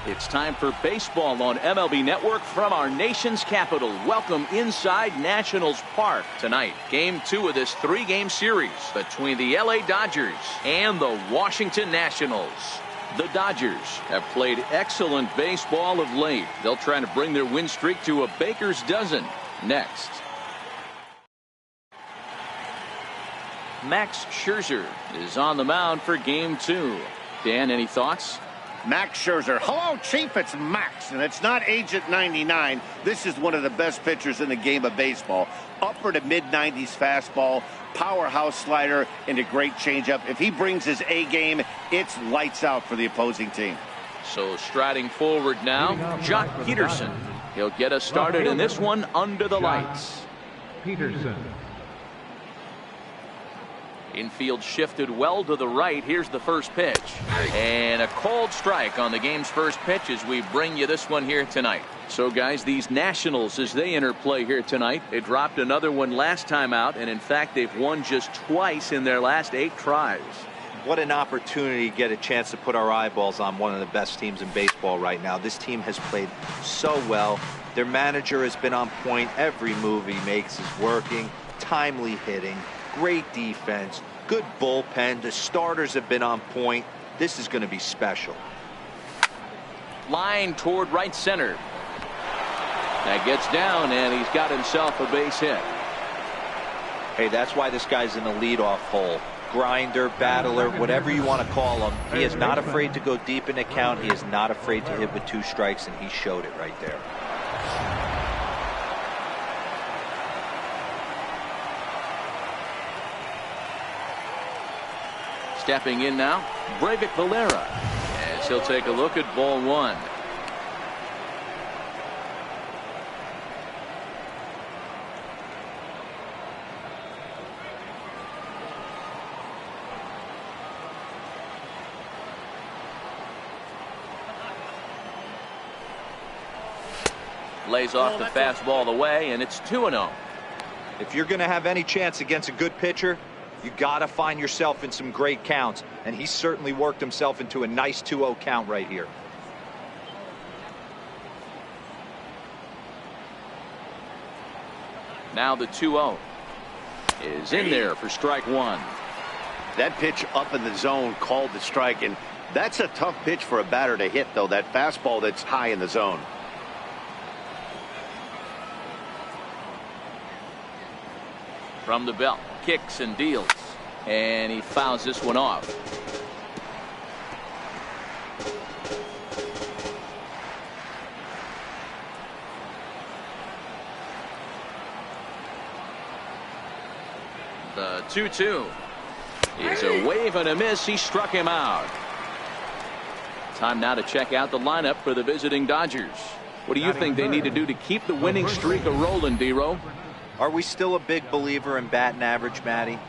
It's time for baseball on MLB Network from our nation's capital. Welcome inside Nationals Park tonight. Game 2 of this 3-game series between the LA Dodgers and the Washington Nationals. The Dodgers have played excellent baseball of late. They'll try to bring their win streak to a baker's dozen next. Max Scherzer is on the mound for Game 2. Dan, any thoughts? Max Scherzer. Hello, Chief. It's Max, and it's not Agent 99. This is one of the best pitchers in the game of baseball. Upper to mid-90s fastball, powerhouse slider, and a great changeup. If he brings his A game, it's lights out for the opposing team. So striding forward now, Jock Peterson. He'll get us started in this one under the lights. Peterson. Infield shifted well to the right. Here's the first pitch. And a cold strike on the game's first pitch as we bring you this one here tonight. So, guys, these Nationals, as they enter play here tonight, they dropped another one last time out. And, in fact, they've won just twice in their last 8 tries. What an opportunity to get a chance to put our eyeballs on one of the best teams in baseball right now. This team has played so well. Their manager has been on point. Every move he makes is working. Timely hitting. Great defense, good bullpen. The starters have been on point. This is going to be special. Line toward right center. That gets down, and he's got himself a base hit. Hey, that's why this guy's in the leadoff hole. Grinder, battler, whatever you want to call him. He is not afraid to go deep in the count. He is not afraid to hit with 2 strikes, and he showed it right there. Stepping in now, Breyvic Valera, as he'll take a look at ball 1. Lays off the fastball away, and it's 2-0. If you're going to have any chance against a good pitcher, you got to find yourself in some great counts, and he certainly worked himself into a nice 2-0 count right here. Now the 2-0 is in there for strike 1. That pitch up in the zone called the strike, and that's a tough pitch for a batter to hit, though, that fastball that's high in the zone. From the belt, kicks and deals, and he fouls this one off. The 2-2 is a wave and a miss. He struck him out. Time now to check out the lineup for the visiting Dodgers. What do you think they need to do to keep the winning streak a-rolling, D-Row? Are we still a big believer in batting average, Matty?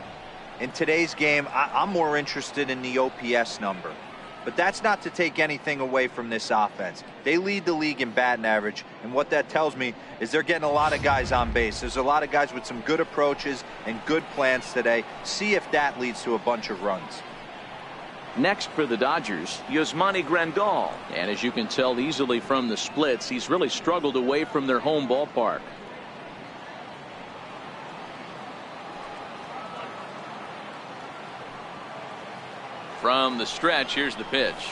In today's game, I'm more interested in the OPS number. But that's not to take anything away from this offense. They lead the league in batting average, and what that tells me is they're getting a lot of guys on base. There's a lot of guys with some good approaches and good plans today. See if that leads to a bunch of runs. Next for the Dodgers, Yasmani Grandal. And as you can tell easily from the splits, he's really struggled away from their home ballpark. From the stretch, here's the pitch.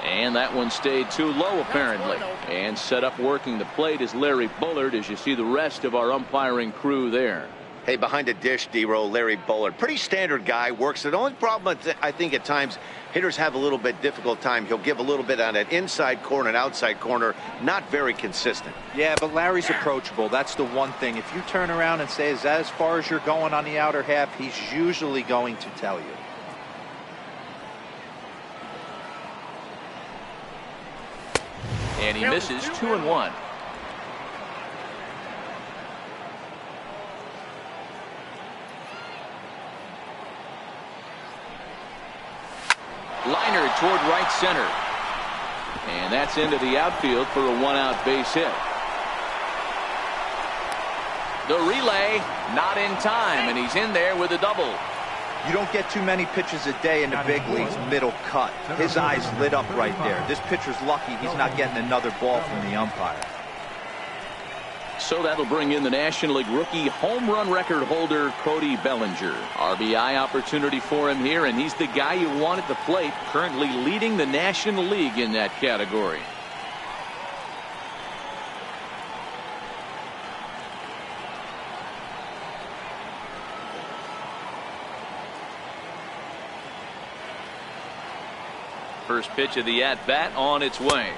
And that one stayed too low, apparently. And set up working the plate is Larry Bullard, as you see the rest of our umpiring crew there. Hey, behind the dish, D-Row, Larry Bullard. Pretty standard guy, works. The only problem, I think, at times, hitters have a little bit difficult time. He'll give a little bit on that inside corner and outside corner. Not very consistent. Yeah, but Larry's approachable. That's the one thing. If you turn around and say, is that as far as you're going on the outer half, he's usually going to tell you. And he misses 2-1. Liner toward right center. And that's into the outfield for a 1-out base hit. The relay not in time, and he's in there with a double. You don't get too many pitches a day in the big leagues middle cut. His eyes lit up right there. This pitcher's lucky he's not getting another ball from the umpire. So that'll bring in the National League rookie home run record holder Cody Bellinger. RBI opportunity for him here, and he's the guy you want at the plate, currently leading the National League in that category. First pitch of the at-bat on its way.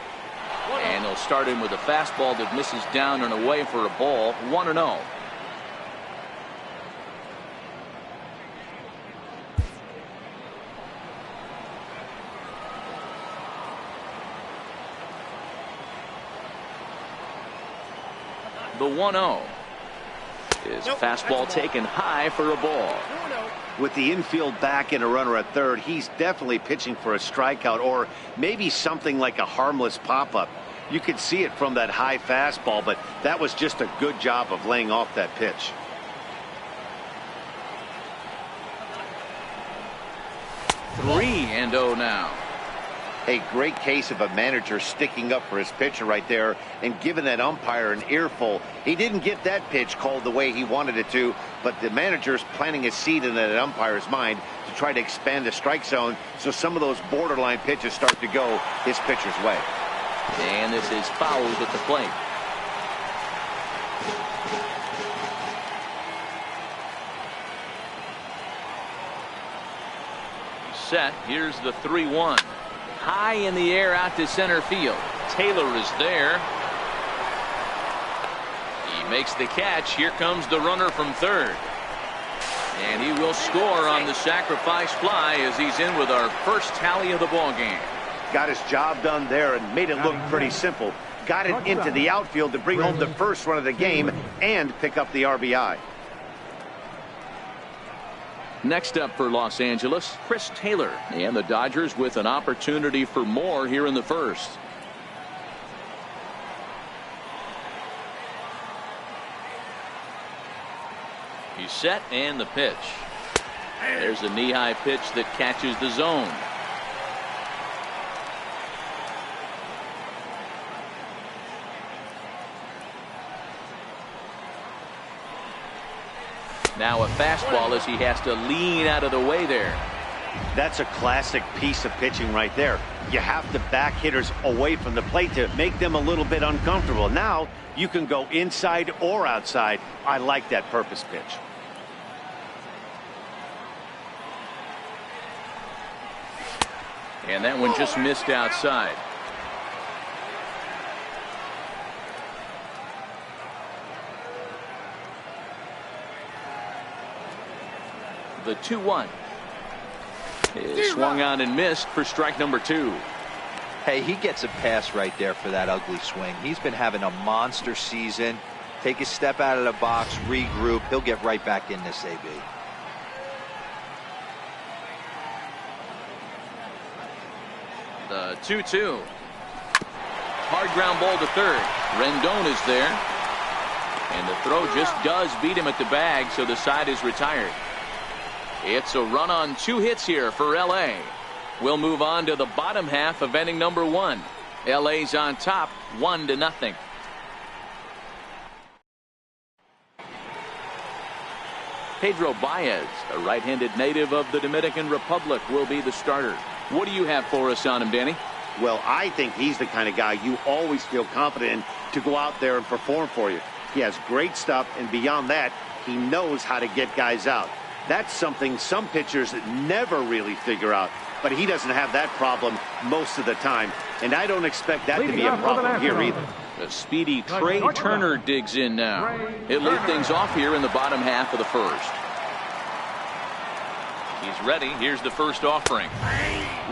And they'll start him with a fastball that misses down and away for a ball. 1-0. The 1-0 is fastball taken high for a ball. With the infield back and a runner at third, he's definitely pitching for a strikeout or maybe something like a harmless pop-up. You could see it from that high fastball, but that was just a good job of laying off that pitch. Three and 0 now. A great case of a manager sticking up for his pitcher right there and giving that umpire an earful. He didn't get that pitch called the way he wanted it to, but the manager's planting a seed in that umpire's mind to try to expand the strike zone so some of those borderline pitches start to go his pitcher's way. And this is fouled at the plate. Set. Here's the 3-1. High in the air out to center field. Taylor is there. He makes the catch. Here comes the runner from third. And he will score on the sacrifice fly as he's in with our first tally of the ball game. Got his job done there and made it look pretty simple. Got it into the outfield to bring home the first run of the game and pick up the RBI. Next up for Los Angeles, Chris Taylor, and the Dodgers with an opportunity for more here in the first. He's set, and the pitch. There's a knee-high pitch that catches the zone. Now a fastball as he has to lean out of the way there. That's a classic piece of pitching right there. You have to back hitters away from the plate to make them a little bit uncomfortable. Now you can go inside or outside. I like that purpose pitch. And that one just missed outside. The 2-1 is swung on and missed for strike number 2. Hey, he gets a pass right there for that ugly swing. He's been having a monster season. Take a step out of the box, regroup. He'll get right back in this AB. The 2-2. Hard ground ball to third. Rendon is there. And the throw just does beat him at the bag, so the side is retired. It's a run on 2 hits here for LA. We'll move on to the bottom half of inning number 1. LA's on top 1-0. Pedro Baez, a right-handed native of the Dominican Republic, will be the starter. What do you have for us on him, Danny? Well, I think he's the kind of guy you always feel confident in to go out there and perform for you. He has great stuff, and beyond that, he knows how to get guys out. That's something some pitchers never really figure out, but he doesn't have that problem most of the time, and I don't expect that to be a problem here either. The speedy Trey Turner digs in now. He'll lead things off here in the bottom half of the first. He's ready. Here's the first offering.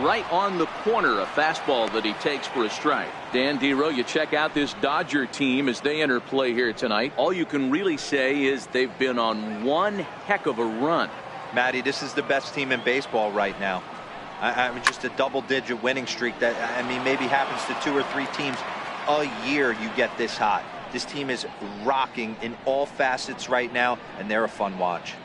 Right on the corner, a fastball that he takes for a strike. Dan Dero, you check out this Dodger team as they enter play here tonight. All you can really say is they've been on one heck of a run. Matty, this is the best team in baseball right now. I mean, just a double-digit winning streak that, I mean, maybe happens to 2 or 3 teams a year you get this hot. This team is rocking in all facets right now, and they're a fun watch.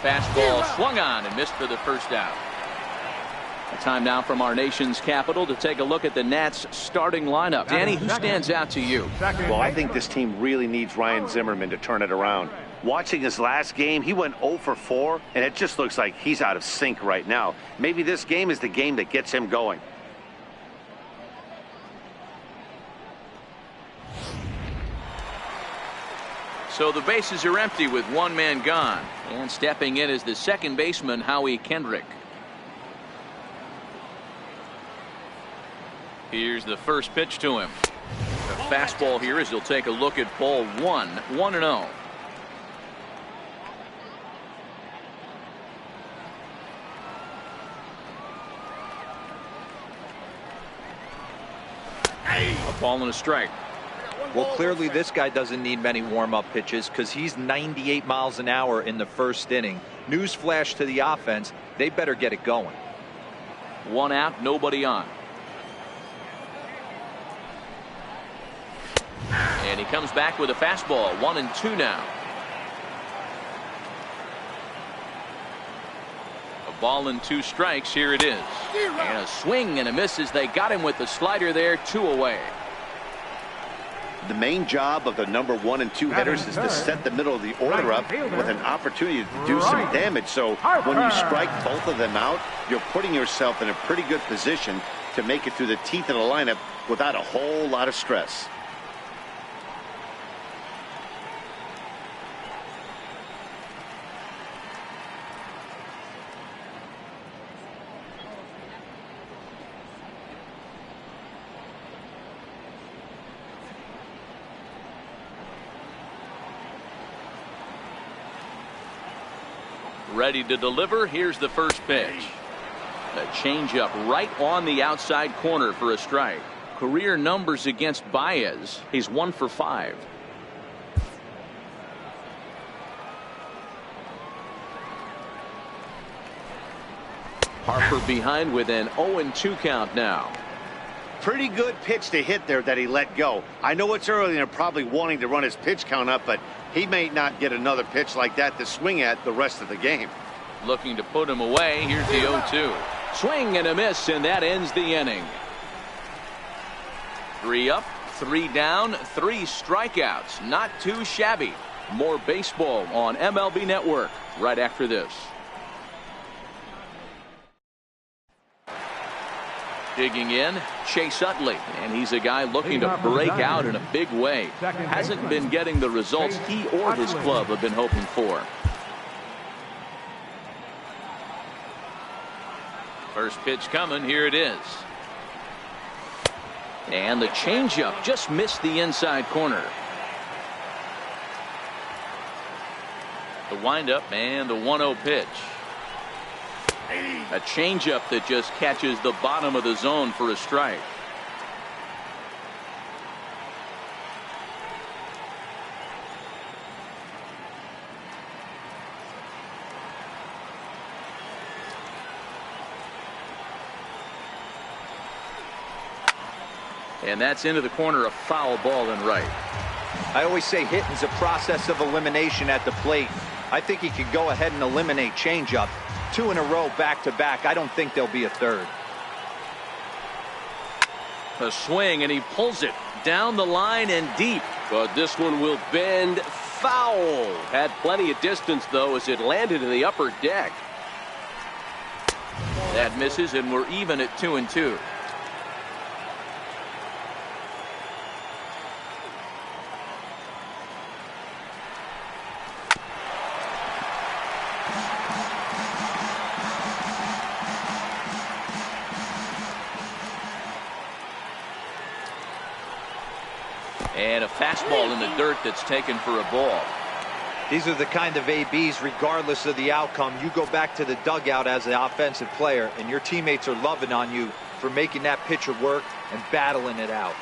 Fastball swung on and missed for the first out. Time now from our nation's capital to take a look at the Nats starting lineup. Danny, who stands out to you? Well, I think this team really needs Ryan Zimmerman to turn it around. Watching his last game, he went 0 for 4, and it just looks like he's out of sync right now. Maybe this game is the game that gets him going. So the bases are empty with one man gone. And stepping in is the second baseman, Howie Kendrick. Here's the first pitch to him. The fastball here as he'll take a look at ball 1, 1-0. A ball and a strike. Well, clearly this guy doesn't need many warm-up pitches because he's 98 miles an hour in the first inning. Newsflash to the offense, they better get it going. One out, nobody on. And he comes back with a fastball. 1-2 now. A ball and 2 strikes. Here it is. And a swing and a miss as they got him with the slider there. 2 away. The main job of the number 1 and 2 hitters is to set the middle of the order up with an opportunity to do some damage. So when you strike both of them out, you're putting yourself in a pretty good position to make it through the teeth of the lineup without a whole lot of stress. Ready to deliver. Here's the first pitch. A changeup right on the outside corner for a strike. Career numbers against Baez. He's 1 for 5. Harper behind with an 0-2 count now. Pretty good pitch to hit there that he let go. I know it's early and they're probably wanting to run his pitch count up, but he may not get another pitch like that to swing at the rest of the game. Looking to put him away. Here's the 0-2. Swing and a miss, and that ends the inning. 3 up, 3 down, 3 strikeouts. Not too shabby. More baseball on MLB Network right after this. Digging in, Chase Utley, and he's a guy looking to break out in a big way. Hasn't been getting the results he or his club have been hoping for. First pitch coming, here it is. And the changeup just missed the inside corner. The windup and the 1-0 pitch. A changeup that just catches the bottom of the zone for a strike. And that's into the corner, a foul ball and right. I always say hitting's a process of elimination at the plate. I think he could go ahead and eliminate changeup. 2 in a row back to back. I don't think there'll be a third. A swing and he pulls it down the line and deep. But this one will bend foul. Had plenty of distance though as it landed in the upper deck. That misses and we're even at 2-2. And a fastball in the dirt that's taken for a ball. These are the kind of ABs, regardless of the outcome, you go back to the dugout as an offensive player, and your teammates are loving on you for making that pitcher work and battling it out.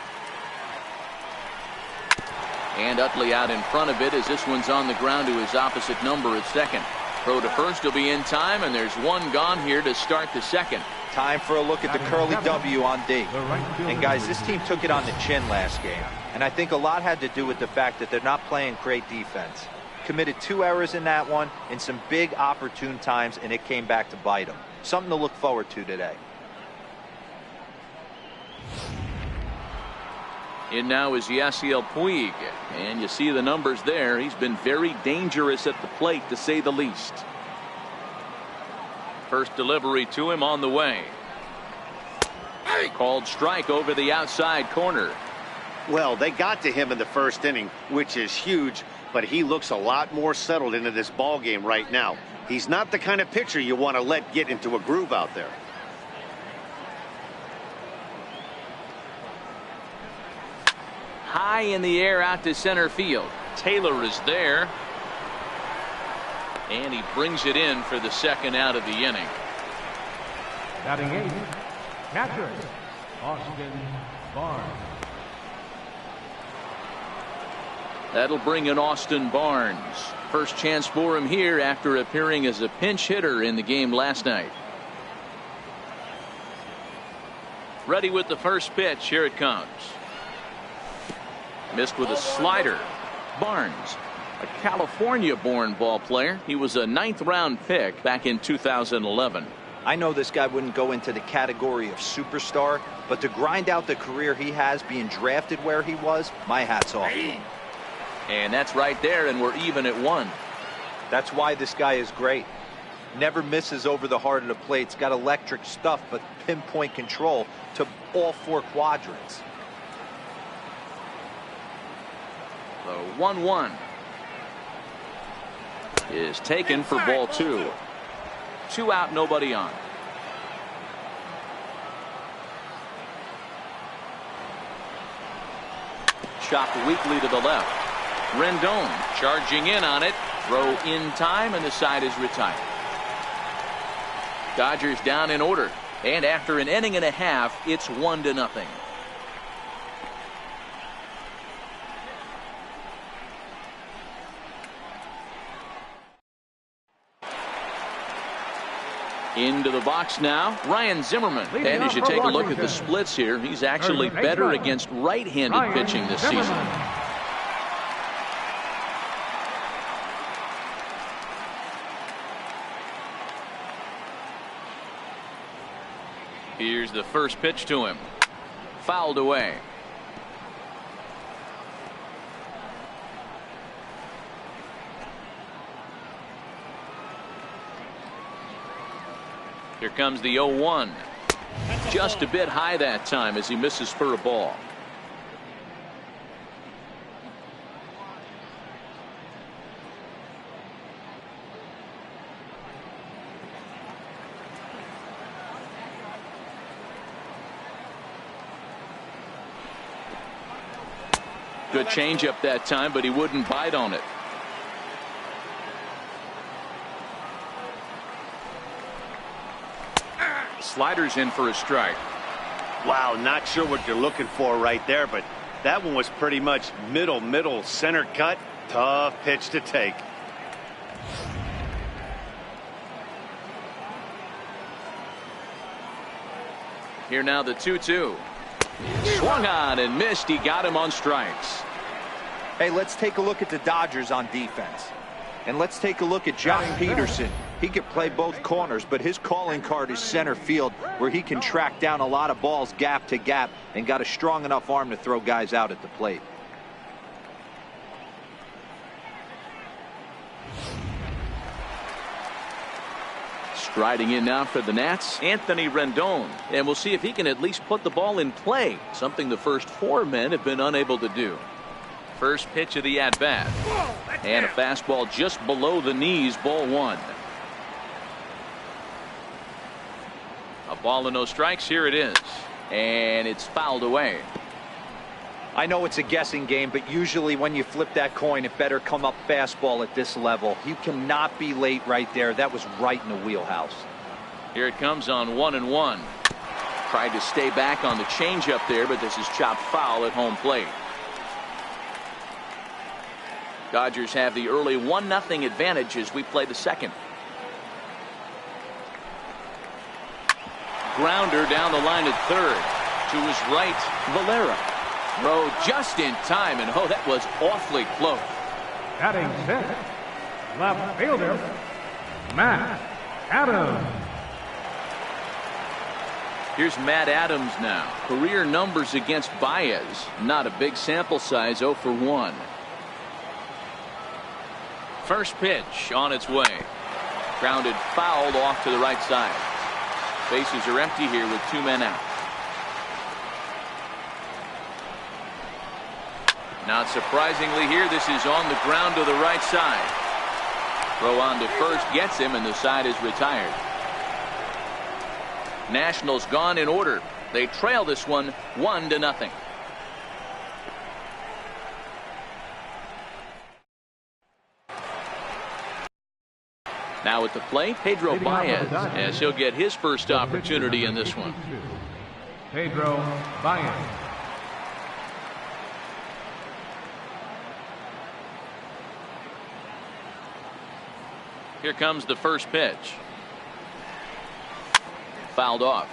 And Utley out in front of it as this one's on the ground to his opposite number at second. Throw to first will be in time, and there's one gone here to start the second. Time for a look at the curly W on D. And guys, this team took it on the chin last game. And I think a lot had to do with the fact that they're not playing great defense. committed 2 errors in that one in some big opportune times, and it came back to bite him. Something to look forward to today. In now is Yasiel Puig, and you see the numbers there. He's been very dangerous at the plate, to say the least. First delivery to him on the way. Called strike over the outside corner. Well, they got to him in the first inning, which is huge, but he looks a lot more settled into this ball game right now. He's not the kind of pitcher you want to let get into a groove out there. High in the air out to center field. Taylor is there. And he brings it in for the second out of the inning. Batting 8, catcher, Austin Barnes. That'll bring in Austin Barnes. First chance for him here after appearing as a pinch hitter in the game last night. Ready with the first pitch. Here it comes. Missed with a slider. Barnes, a California-born ball player. He was a 9th round pick back in 2011. I know this guy wouldn't go into the category of superstar, but to grind out the career he has being drafted where he was, my hat's off to him. And that's right there, and we're even at 1. That's why this guy is great. Never misses over the heart of the plate. He's got electric stuff, but pinpoint control to all 4 quadrants. The 1-1 is taken for ball 2. 2 out, nobody on. Chopped weakly to the left. Rendon charging in on it. Throw in time, and the side is retired. Dodgers down in order, and after an inning and a half, it's 1-0. Into the box now, Ryan Zimmerman. And as you take a look at the splits here, he's actually better against right-handed pitching this season. Here's the first pitch to him. Fouled away. Here comes the 0-1. Just a bit high that time as he misses for a ball. Good changeup that time, but he wouldn't bite on it. Sliders in for a strike. Wow, not sure what you're looking for right there, but that one was pretty much middle center cut. Tough pitch to take. Here now the 2-2. Swung on and missed. He got him on strikes. Hey, let's take a look at the Dodgers on defense. And let's take a look at John Peterson. He can play both corners, but his calling card is center field, where he can track down a lot of balls gap to gap and got a strong enough arm to throw guys out at the plate. Striding in now for the Nats, Anthony Rendon. And we'll see if he can at least put the ball in play, something the first 4 men have been unable to do. First pitch of the at-bat. And a fastball just below the knees, ball 1. A ball and no strikes. Here it is. And it's fouled away. I know it's a guessing game, but usually when you flip that coin, it better come up fastball at this level. You cannot be late right there. That was right in the wheelhouse. Here it comes on 1-1. Tried to stay back on the changeup there, but this is chopped foul at home plate. Dodgers have the early 1-0 advantage as we play the second. Grounder down the line at third. To his right, Valera. Throw just in time, and oh, that was awfully close. Batting 6th, left fielder, Matt Adams. Here's Matt Adams now. Career numbers against Baez. Not a big sample size, 0 for 1. First pitch on its way. Grounded foul off to the right side. Bases are empty here with 2 men out. Not surprisingly here, this is on the ground to the right side. Throw on to first gets him, and the side is retired. Nationals gone in order. They trail this one 1-0. Now at the plate, Pedro Baez, as he'll get his first opportunity in this one. Pedro Baez. Here comes the first pitch. Fouled off.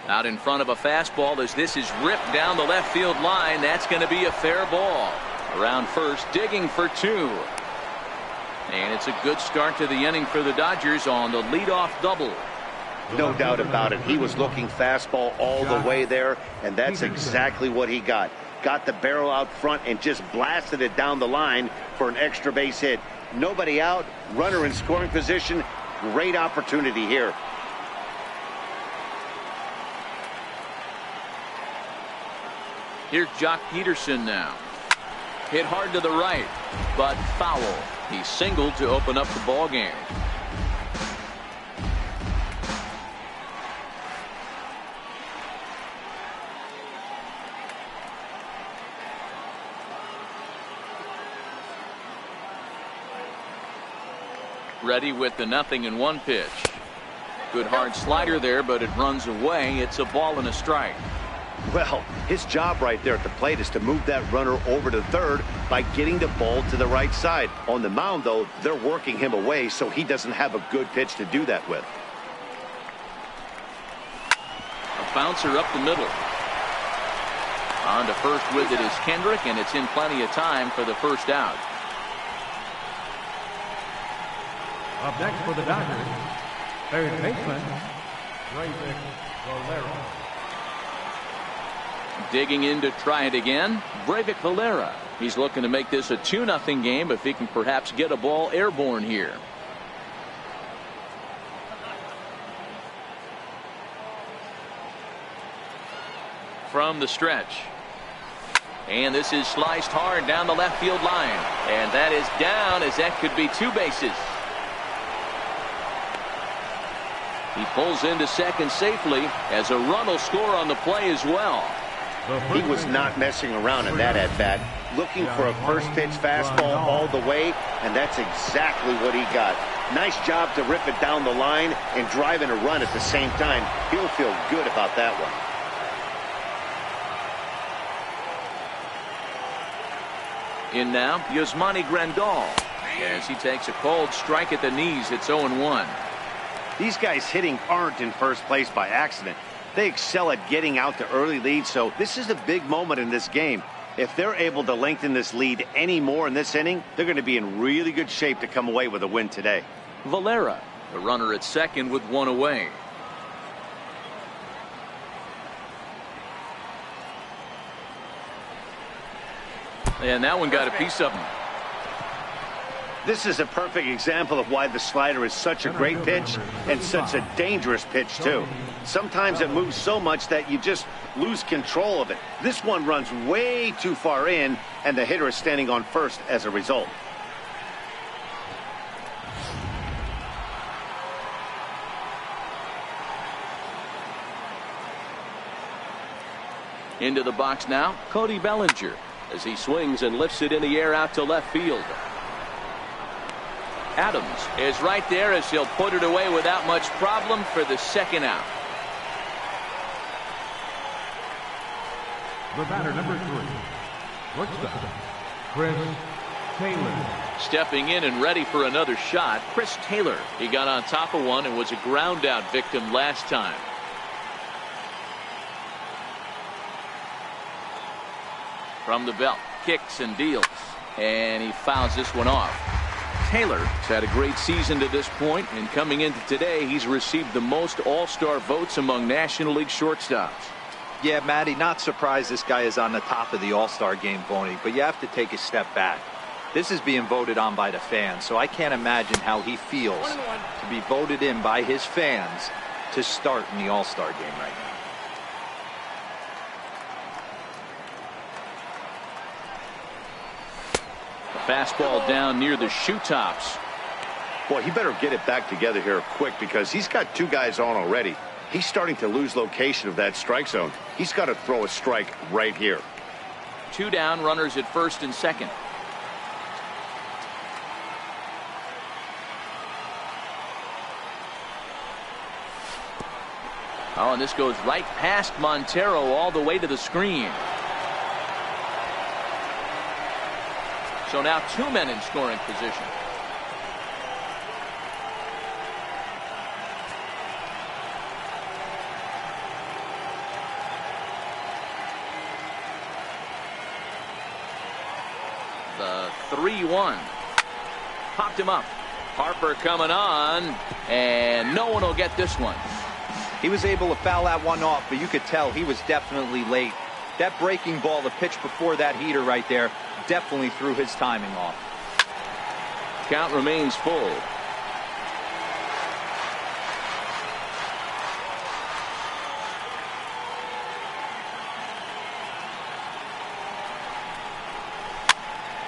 Out in front of a fastball as this is ripped down the left field line. That's going to be a fair ball. Around first, digging for 2. And it's a good start to the inning for the Dodgers on the leadoff double. No doubt about it. He was looking fastball all the way there, and that's exactly what he got. Got the barrel out front and just blasted it down the line for an extra base hit. Nobody out, runner in scoring position. Great opportunity here. Here's Jock Peterson now. Hit hard to the right, but foul. He singled to open up the ball game. Ready with the 0-1 pitch. Good hard slider there, but it runs away. It's a ball and a strike. Well, his job right there at the plate is to move that runner over to third by getting the ball to the right side. On the mound, though, they're working him away, so he doesn't have a good pitch to do that with. A bouncer up the middle. On to first with it is Kendrick, and it's in plenty of time for the first out. Up next for the Dodgers, third baseman, Breivik Valera. Digging in to try it again, Breivik Valera. He's looking to make this a 2-0 game if he can perhaps get a ball airborne here. From the stretch. And this is sliced hard down the left field line. And that is down, as that could be 2 bases. He pulls into second safely as a run will score on the play as well. He was not messing around in that at-bat. Looking for a first-pitch fastball all the way, and that's exactly what he got. Nice job to rip it down the line and drive in a run at the same time. He'll feel good about that one. In now, Yasmani Grandal. As he takes a cold strike at the knees, it's 0-1. These guys hitting aren't in first place by accident. They excel at getting out to early leads, so this is a big moment in this game. If they're able to lengthen this lead any more in this inning, they're going to be in really good shape to come away with a win today. Valera, the runner at second with 1 away. And that one got a piece of him. This is a perfect example of why the slider is such a great pitch and such a dangerous pitch, too. Sometimes it moves so much that you just lose control of it. This one runs way too far in, and the hitter is standing on first as a result. Into the box now, Cody Bellinger, as he swings and lifts it in the air out to left field. Adams is right there as he'll put it away without much problem for the second out. The batter, number 3, shortstop, Chris Taylor. Stepping in and ready for another shot, Chris Taylor. He got on top of one and was a ground out victim last time. From the belt, kicks and deals, and he fouls this one off. Taylor's had a great season to this point, and coming into today, he's received the most all-star votes among National League shortstops. Yeah, Matty, not surprised this guy is on the top of the all-star game voting, but you have to take a step back. This is being voted on by the fans, so I can't imagine how he feels to be voted in by his fans to start in the all-star game right now. Fastball down near the shoe tops. Boy, he better get it back together here quick because he's got two guys on already. He's starting to lose location of that strike zone. He's got to throw a strike right here. 2 down, runners at first and second. Oh, and this goes right past Montero all the way to the screen. So now 2 men in scoring position. The 3-1. Popped him up. Harper coming on, and no one will get this one. He was able to foul that one off, but you could tell he was definitely late. That breaking ball, the pitch before that heater right there, definitely threw his timing off. Count remains full.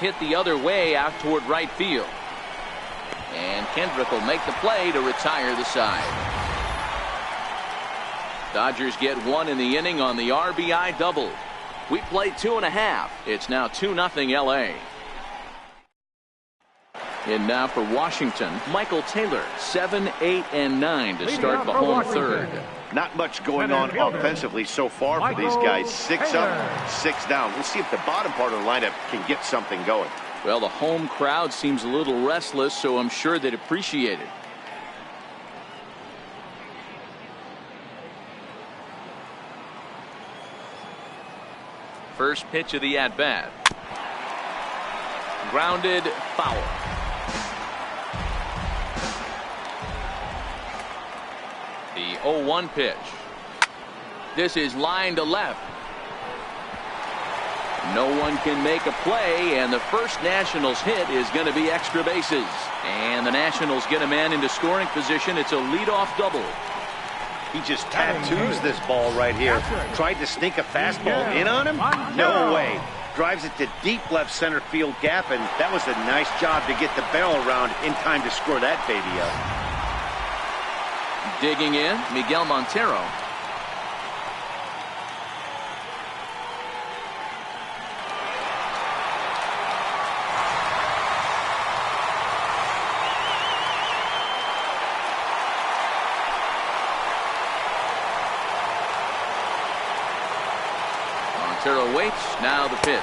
Hit the other way out toward right field. And Kendrick will make the play to retire the side. Dodgers get 1 in the inning on the RBI double. We played 2.5. It's now 2-0 LA. And now for Washington, Michael Taylor, 7, 8, and 9 to start the home third. Not much going on offensively so far for these guys. 6 up, 6 down. We'll see if the bottom part of the lineup can get something going. Well, the home crowd seems a little restless, so I'm sure they'd appreciate it. First pitch of the at-bat. Grounded, foul. The 0-1 pitch. This is line to left. No one can make a play, and the first Nationals hit is going to be extra bases. And the Nationals get a man into scoring position. It's a leadoff double. He just tattoos this ball right here. Tried to sneak a fastball in on him? No way. Drives it to deep left center field gap, and that was a nice job to get the barrel around in time to score that baby up. Digging in, Miguel Montero. Montero waits, now the pitch.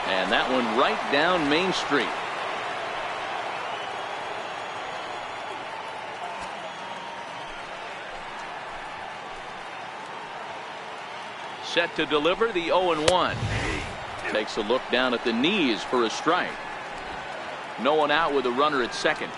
And that one right down Main Street. Set to deliver the 0-1. Takes a look down at the knees for a strike. No one out with a runner at second.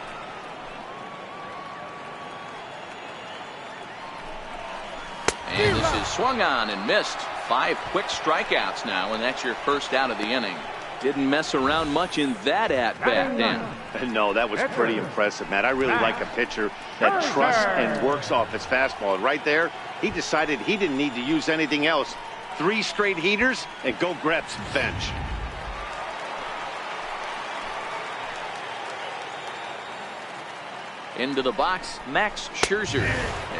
And this is swung on and missed. 5 quick strikeouts now, and that's your first out of the inning. Didn't mess around much in that at-bat, Dan. No, that was pretty impressive, Matt. I really like a pitcher that trusts and works off his fastball. And right there, he decided he didn't need to use anything else. 3 straight heaters and go grab some bench. Into the box, Max Scherzer,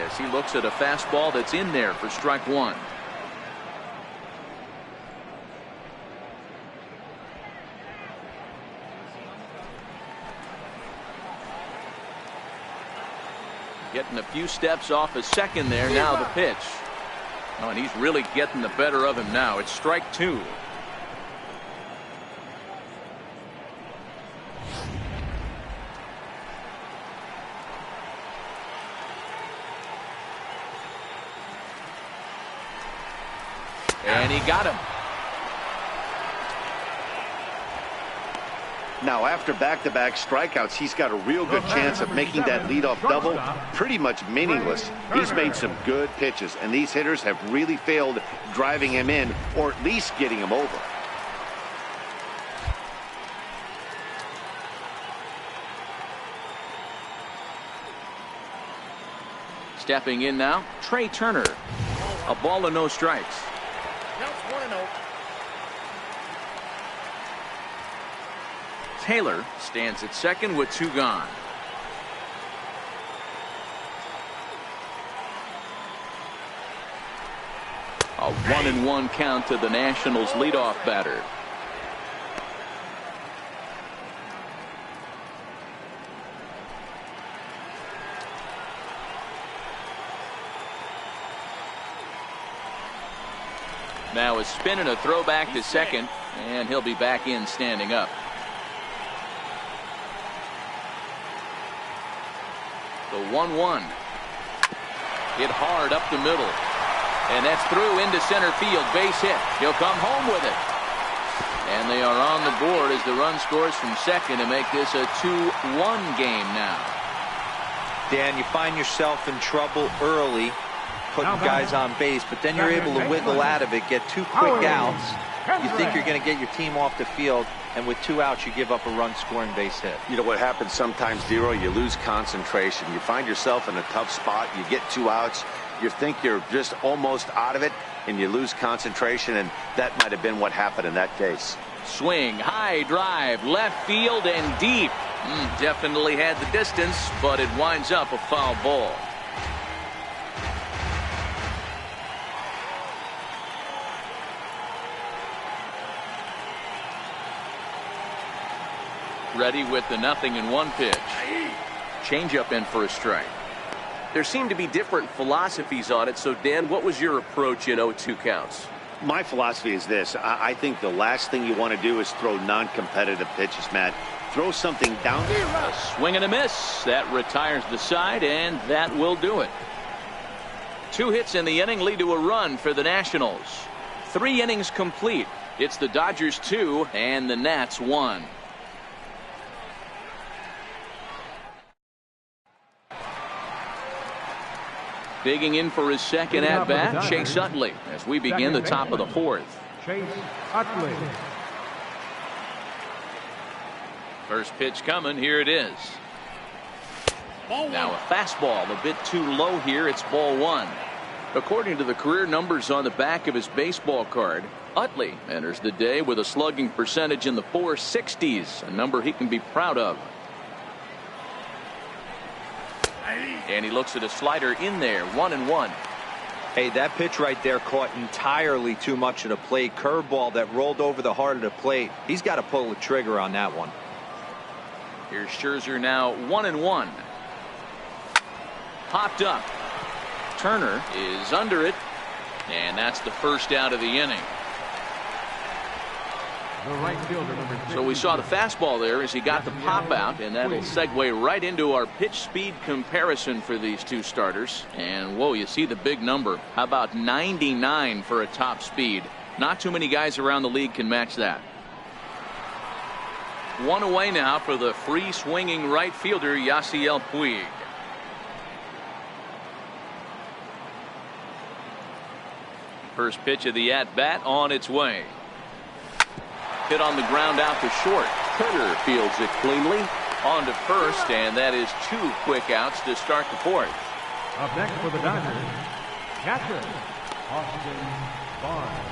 as he looks at a fastball that's in there for strike 1. Getting a few steps off a second there. Now the pitch. Oh, and he's really getting the better of him now. It's strike 2. And he got him. Now, after back-to-back strikeouts, he's got a real good chance of making that leadoff double pretty much meaningless. He's made some good pitches, and these hitters have really failed driving him in or at least getting him over. Stepping in now, Trey Turner. A ball and no strikes. Counts 1-0. Taylor stands at second with 2 gone. A 1-1 count to the Nationals leadoff batter. Now a spin and a throw back to second, and he'll be back in standing up. The 1-1. Hit hard up the middle. And that's through into center field. Base hit. He'll come home with it. And they are on the board as the run scores from second to make this a 2-1 game now. Dan, you find yourself in trouble early putting guys on base, but then you're able to wiggle out of it, get 2 quick outs. You think you're going to get your team off the field, and with 2 outs, you give up a run-scoring base hit. You know what happens sometimes, Zero? You lose concentration. You find yourself in a tough spot. You get 2 outs. You think you're just almost out of it, and you lose concentration, and that might have been what happened in that case. Swing, high drive, left field and deep. Definitely had the distance, but it winds up a foul ball. Ready with the 0-1 pitch. Changeup in for a strike. There seem to be different philosophies on it. So, Dan, what was your approach in 0-2 counts? My philosophy is this. I think the last thing you want to do is throw non-competitive pitches, Matt. Throw something down there. A swing and a miss. That retires the side, and that will do it. 2 hits in the inning lead to a run for the Nationals. 3 innings complete. It's the Dodgers 2 and the Nats 1. Digging in for his second at-bat, Chase Utley, as we begin the top of the 4th. Chase Utley. First pitch coming. Here it is. Now a fastball a bit too low here. It's ball 1. According to the career numbers on the back of his baseball card, Utley enters the day with a slugging percentage in the 460s, a number he can be proud of. And he looks at a slider in there. 1-1. Hey, that pitch right there caught entirely too much of the plate. Curveball that rolled over the heart of the plate. He's got to pull the trigger on that one. Here's Scherzer now. 1-1. Popped up. Turner is under it, and that's the first out of the inning. The right fielder, number 6. So we saw the fastball there as he got the pop out, and that'll segue right into our pitch speed comparison for these 2 starters. And whoa, you see the big number. How about 99 for a top speed? Not too many guys around the league can match that. 1 away now for the free swinging right fielder Yasiel Puig. First pitch of the at-bat on its way. Hit on the ground out to short. Turner fields it cleanly. On to first, and that is 2 quick outs to start the 4th. Up next for the Dodgers, catcher, Austin Barnes.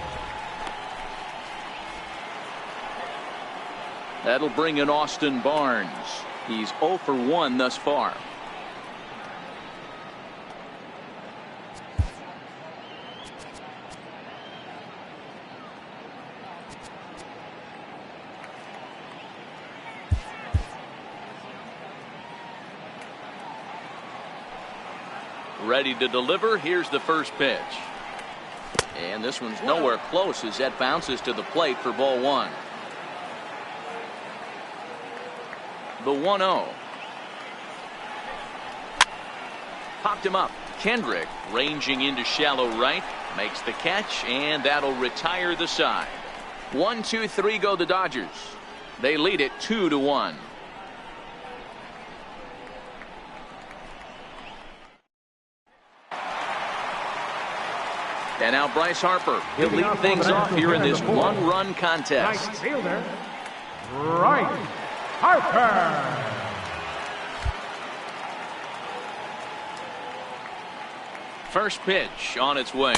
That'll bring in Austin Barnes. He's 0 for 1 thus far. Ready to deliver. Here's the first pitch. And this one's nowhere close as that bounces to the plate for ball 1. The 1-0. Popped him up. Kendrick ranging into shallow right, makes the catch, and that'll retire the side. 1-2-3 go the Dodgers. They lead it 2-1. And now Bryce Harper. He'll lead things off here in this one-run contest. Right fielder, Bryce Harper. First pitch on its way.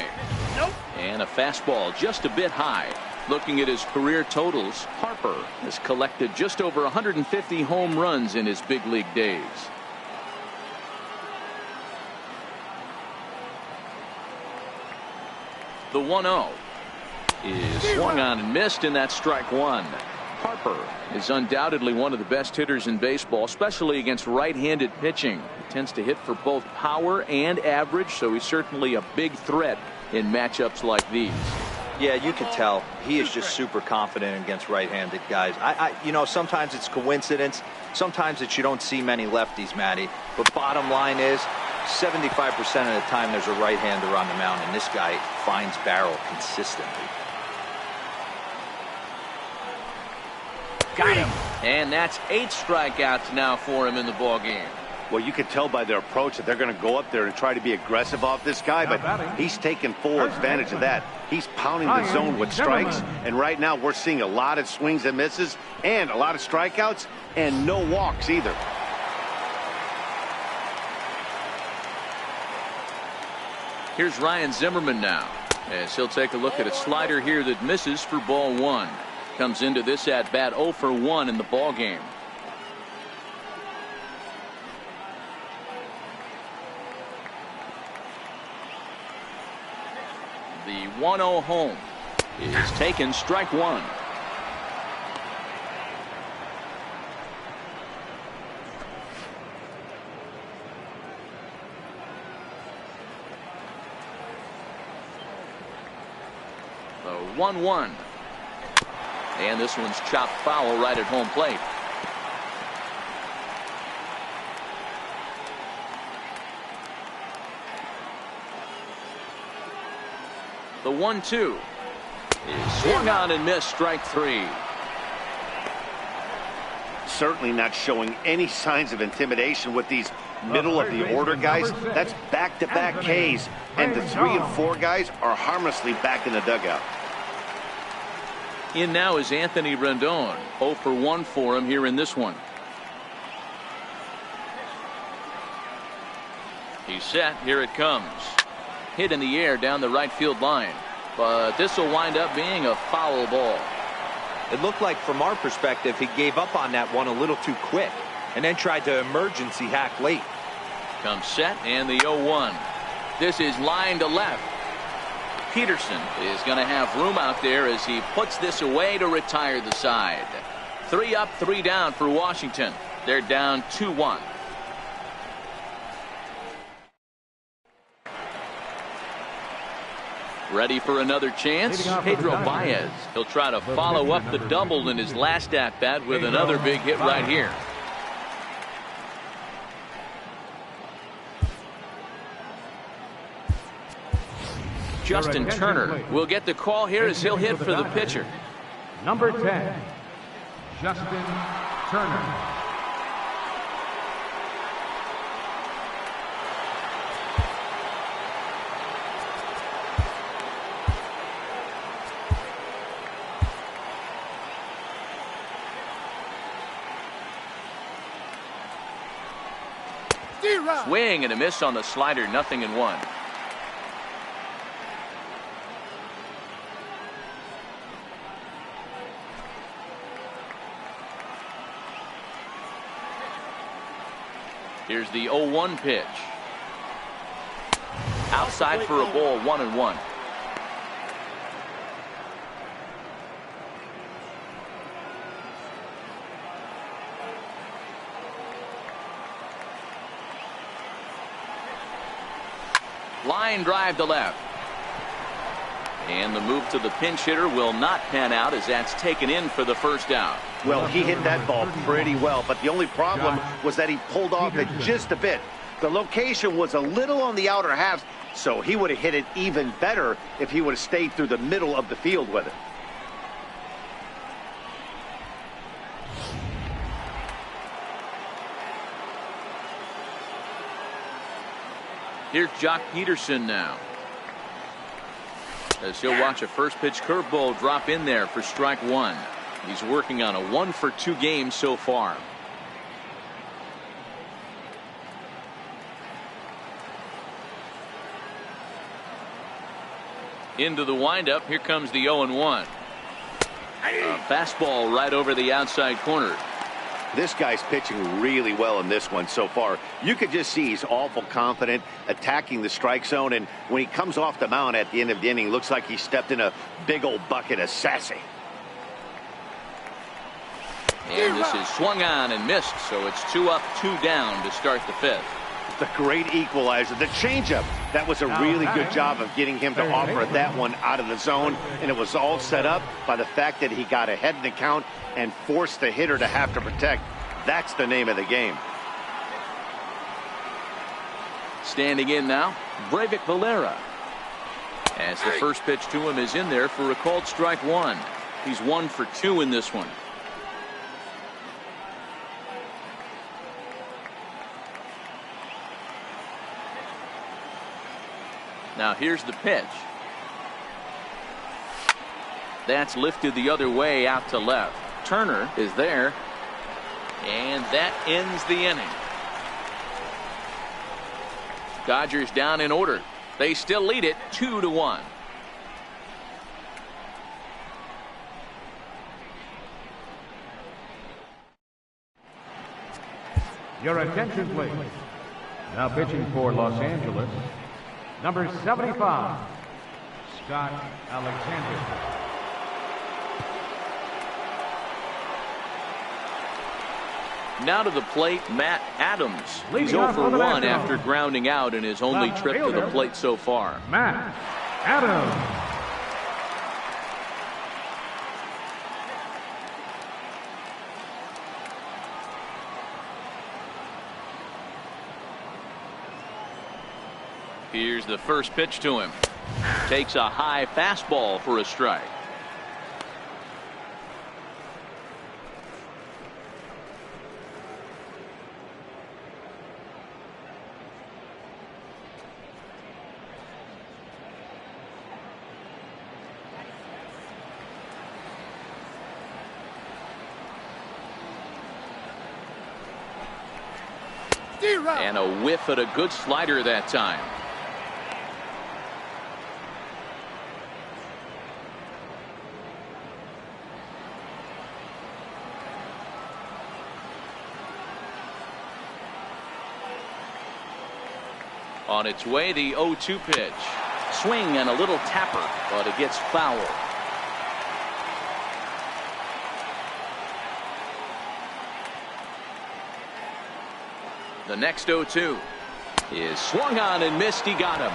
Nope. And a fastball just a bit high. Looking at his career totals, Harper has collected just over 150 home runs in his big league days. The 1-0 is swung on and missed, and that's strike one. Harper is undoubtedly one of the best hitters in baseball, especially against right-handed pitching. He tends to hit for both power and average, so he's certainly a big threat in matchups like these. Yeah, you can tell he is just super confident against right-handed guys. You know, sometimes it's coincidence. Sometimes it's you don't see many lefties, Matty. But bottom line is, 75% of the time there's a right-hander on the mound, and this guy finds barrel consistently. Got him. And that's 8 strikeouts now for him in the ballgame. Well, you can tell by their approach that they're going to go up there and try to be aggressive off this guy, but he's taking full advantage of that. He's pounding the zone with strikes, and right now we're seeing a lot of swings and misses and a lot of strikeouts and no walks either. Here's Ryan Zimmerman now, as he'll take a look at a slider here that misses for ball one. Comes into this at bat 0 for 1 in the ball game. The 1-0 home is taken, strike one. The 1-1. And this one's chopped foul right at home plate. The 1-2 is swung on and missed, strike three. Certainly not showing any signs of intimidation with these middle of the order guys. That's back-to-back Ks, and the 3 and 4 guys are harmlessly back in the dugout. In now is Anthony Rendon. 0 for 1 for him here in this one. He's set. Here it comes. Hit in the air down the right field line. But this will wind up being a foul ball. It looked like, from our perspective, he gave up on that one a little too quick and then tried to emergency hack late. Comes set, and the 0-1. This is line to left. Peterson is going to have room out there as he puts this away to retire the side. 3 up, 3 down for Washington. They're down 2-1. Ready for another chance? Pedro Baez. He'll try to follow up the double in his last at-bat with another big hit right here. Justin Turner will get the call here as he'll hit for the pitcher. Number 10, Justin Turner. Swing and a miss on the slider, 0-1. Here's the 0-1 pitch. Outside for a ball, 1-1. Line drive to left. And the move to the pinch hitter will not pan out as that's taken in for the first out. Well, he hit that ball pretty well, but the only problem was that he pulled off it just a bit. The location was a little on the outer half, so he would have hit it even better if he would have stayed through the middle of the field with it. Here's Jock Peterson now, as he'll watch a first pitch curveball drop in there for strike one. He's working on a 1-for-2 game so far. Into the windup. Here comes the 0-1. A fastball right over the outside corner. This guy's pitching really well in this one so far. You could just see he's awful confident attacking the strike zone, and when he comes off the mound at the end of the inning, looks like he stepped in a big old bucket of sassy. And this is swung on and missed, so it's 2 up, 2 down to start the fifth. The great equalizer, the changeup. That was a really good job of getting him to offer that one out of the zone, and it was all set up by the fact that he got ahead in the count and forced the hitter to have to protect. That's the name of the game. Standing in now, Breivik Valera. As the first pitch to him is in there for a called strike one. He's 1 for 2 in this one. Now here's the pitch. That's lifted the other way out to left. Turner is there, and that ends the inning. Dodgers down in order. They still lead it 2-1. Your attention, please. Now pitching for Los Angeles, number 75, Scott Alexander. Now to the plate, Matt Adams. He's 0 for 1 after grounding out in his only trip to the plate so far. Matt Adams. Here's the first pitch to him. Takes a high fastball for a strike. And a whiff at a good slider that time. On its way, the 0-2 pitch. Swing and a little tapper, but it gets foul. The next 0-2 is swung on and missed. He got him.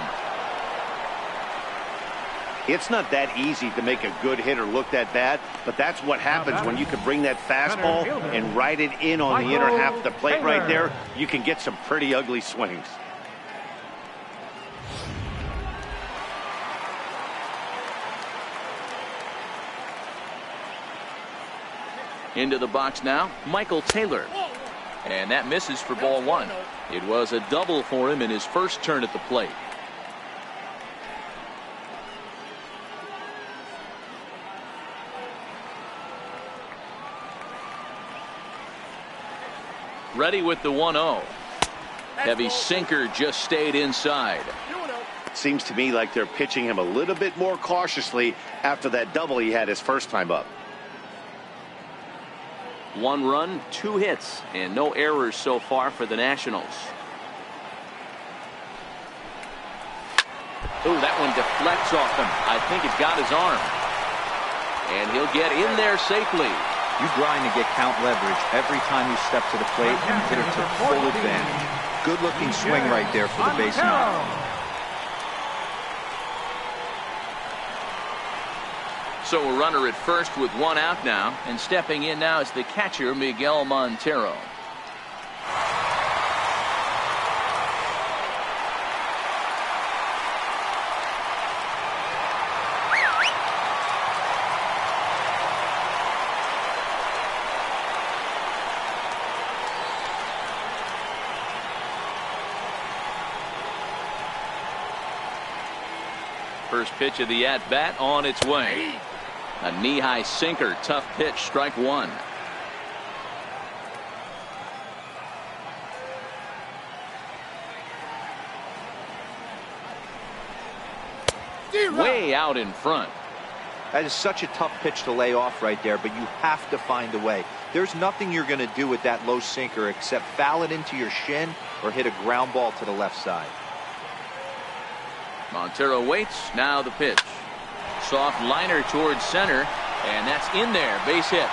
It's not that easy to make a good hitter look that bad, but that's what happens when you can bring that fastball and ride it in on the inner half of the plate right there. You can get some pretty ugly swings. Into the box now, Michael Taylor. And that misses for ball one. It was a double for him in his first turn at the plate. Ready with the 1-0. Heavy sinker just stayed inside. Seems to me like they're pitching him a little bit more cautiously after that double he had his first time up. 1 run, 2 hits, and no errors so far for the Nationals. Oh, that one deflects off him. I think it got his arm. And he'll get in there safely. You grind to get count leverage every time you step to the plate, and the hitter took full advantage. Good looking swing right there for the base knock. So a runner at first with 1 out now, and stepping in now is the catcher Miguel Montero. First pitch of the at-bat on its way. A knee-high sinker, tough pitch, strike one. Way out in front. That is such a tough pitch to lay off right there, but you have to find a way. There's nothing you're going to do with that low sinker except foul it into your shin or hit a ground ball to the left side. Montero waits. Now the pitch. Soft liner towards center, and that's in there. Base hit.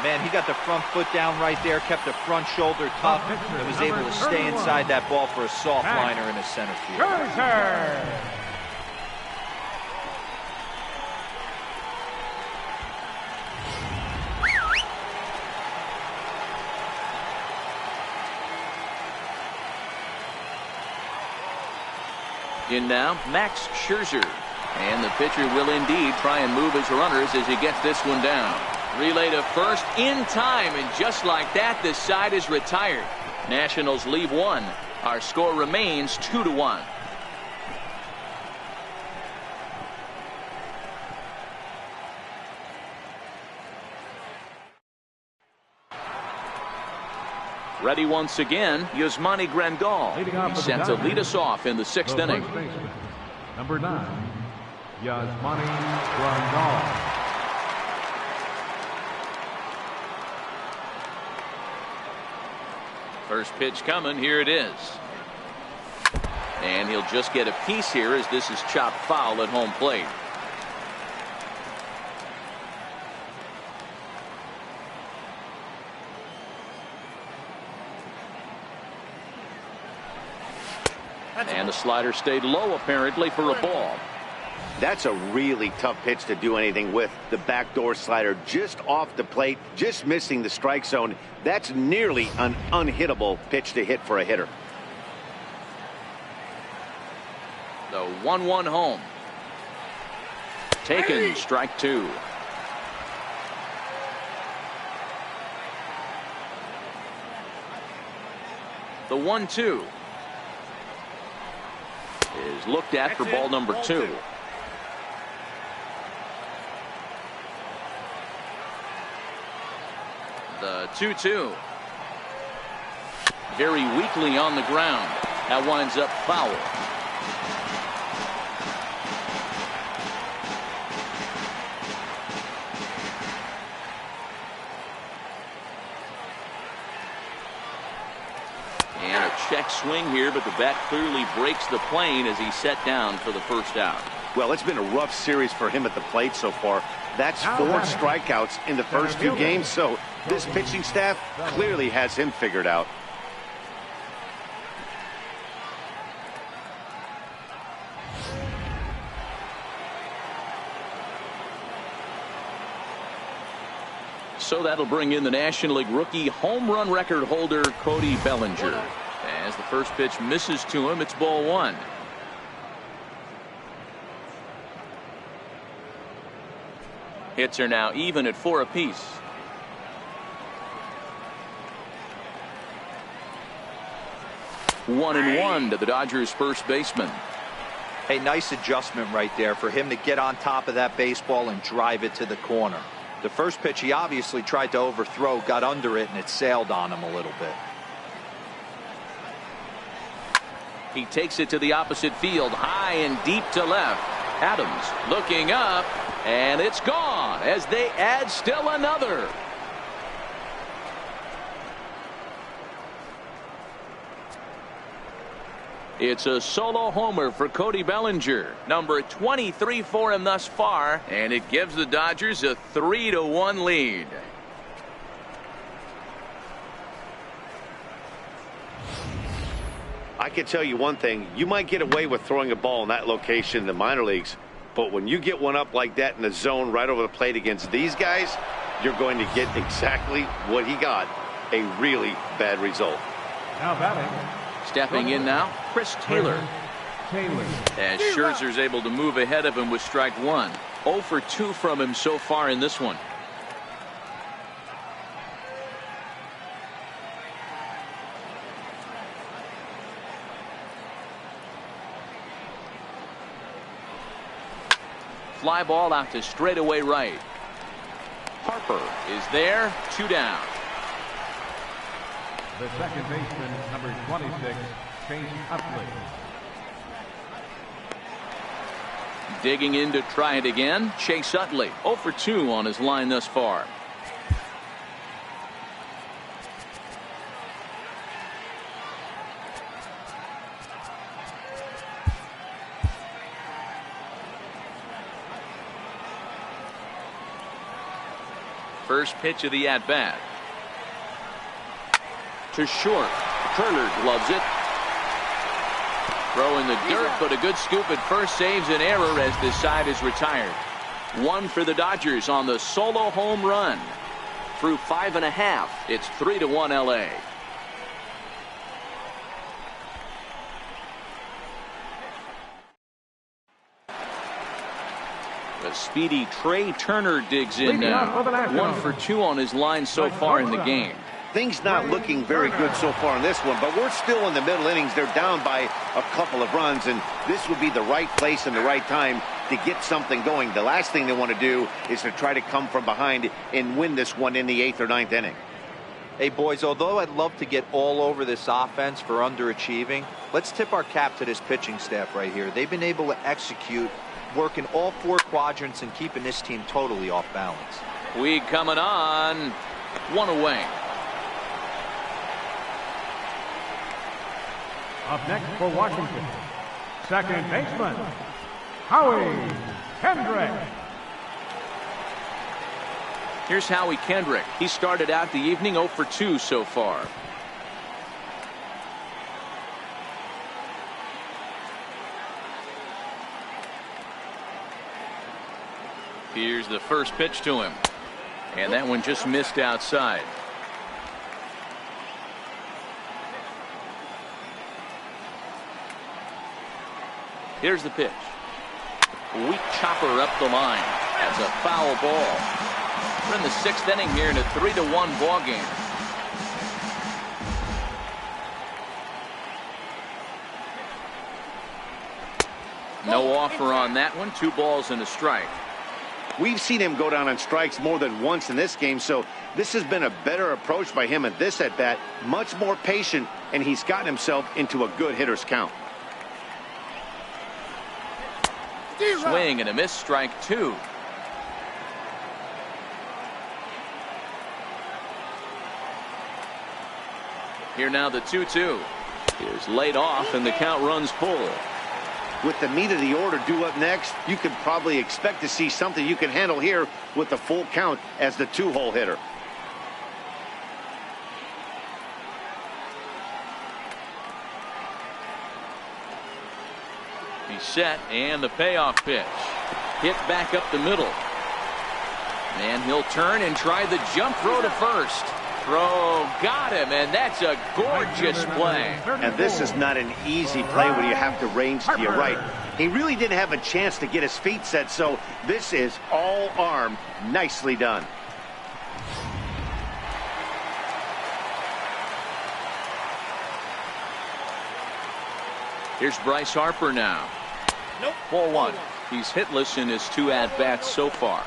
Man, he got the front foot down right there, kept the front shoulder tough, and was able to stay inside that ball for a soft liner in the center field. In now, Max Scherzer. And the pitcher will indeed try and move his runners as he gets this one down. Relay to first in time, and just like that, this side is retired. Nationals leave one. Our score remains 2-1. Ready once again, Yasmani Grandal. He's set to lead us off in the sixth inning. Number 9, Yasmani Grandal. First pitch coming. Here it is. And he'll just get a piece here as this is chopped foul at home plate. And the slider stayed low apparently for a ball. That's a really tough pitch to do anything with. The backdoor slider just off the plate, just missing the strike zone. That's nearly an unhittable pitch to hit for a hitter. The 1-1 home. Taken, strike two. The 1-2 is looked at for ball number two. The 2-2. Very weakly on the ground. That winds up foul. And a check swing here, but the bat clearly breaks the plane as he's set down for the first out. Well, it's been a rough series for him at the plate so far. That's 4 strikeouts in the first 2 games, so this pitching staff clearly has him figured out. So that'll bring in the National League rookie home run record holder Cody Bellinger. As the first pitch misses to him, it's ball one. Hits are now even at 4 apiece. One and one to the Dodgers first baseman. Hey, nice adjustment right there for him to get on top of that baseball and drive it to the corner. The first pitch he obviously tried to overthrow, got under it, and it sailed on him a little bit. He takes it to the opposite field, high and deep to left. Adams looking up, and it's gone as they add still another. It's a solo homer for Cody Bellinger, number 23 for him thus far, and it gives the Dodgers a 3-1 lead. I can tell you one thing, you might get away with throwing a ball in that location in the minor leagues, but when you get one up like that in the zone right over the plate against these guys, you're going to get exactly what he got, a really bad result. Now batting. Stepping in now, Chris Taylor. As Scherzer's able to move ahead of him with strike one. 0 for 2 from him so far in this one. fly ball out to straightaway right. Harper is there. 2 down. The second baseman, number 26, Chase Utley. Digging in to try it again, Chase Utley, 0 for 2 on his line thus far. First pitch of the at-bat. To short. Turner gloves it. Throw in the dirt, but a good scoop at first saves an error as this side is retired. 1 for the Dodgers on the solo home run. Through 5.5, it's 3-1 LA. The speedy Trey Turner digs in now. 1 for 2 on his line so far in the game. Things not looking very good so far in this one, but we're still in the middle innings. They're down by a couple of runs, and this would be the right place and the right time to get something going. The last thing they want to do is to try to come from behind and win this one in the 8th or 9th inning. Hey, boys, although I'd love to get all over this offense for underachieving, let's tip our cap to this pitching staff right here. They've been able to execute, working all 4 quadrants and keeping this team totally off balance. Puig coming on. 1 away. Up next for Washington, second baseman, Howie Kendrick. Here's Howie Kendrick. He started out the evening 0 for 2 so far. Here's the first pitch to him. And that one just missed outside. Here's the pitch. Weak chopper up the line. That's a foul ball. We're in the 6th inning here in a 3-1 ball game. No offer on that one. 2 balls and a strike. We've seen him go down on strikes more than once in this game, so this has been a better approach by him at this at-bat. Much more patient, and he's gotten himself into a good hitter's count. Swing and a miss, strike 2. Here now the 2-2 is laid off and the count runs full. With the meat of the order due up next, you could probably expect to see something you can handle here with the full count as the 2-hole hitter. He's set, and the payoff pitch. Hit back up the middle. And he'll turn and try the jump throw to first. Throw got him, and that's a gorgeous play. And this is not an easy play when you have to range to your right. He really didn't have a chance to get his feet set, so this is all arm. Nicely done. Here's Bryce Harper now. Nope. Ball 1. He's hitless in his 2 at-bats so far.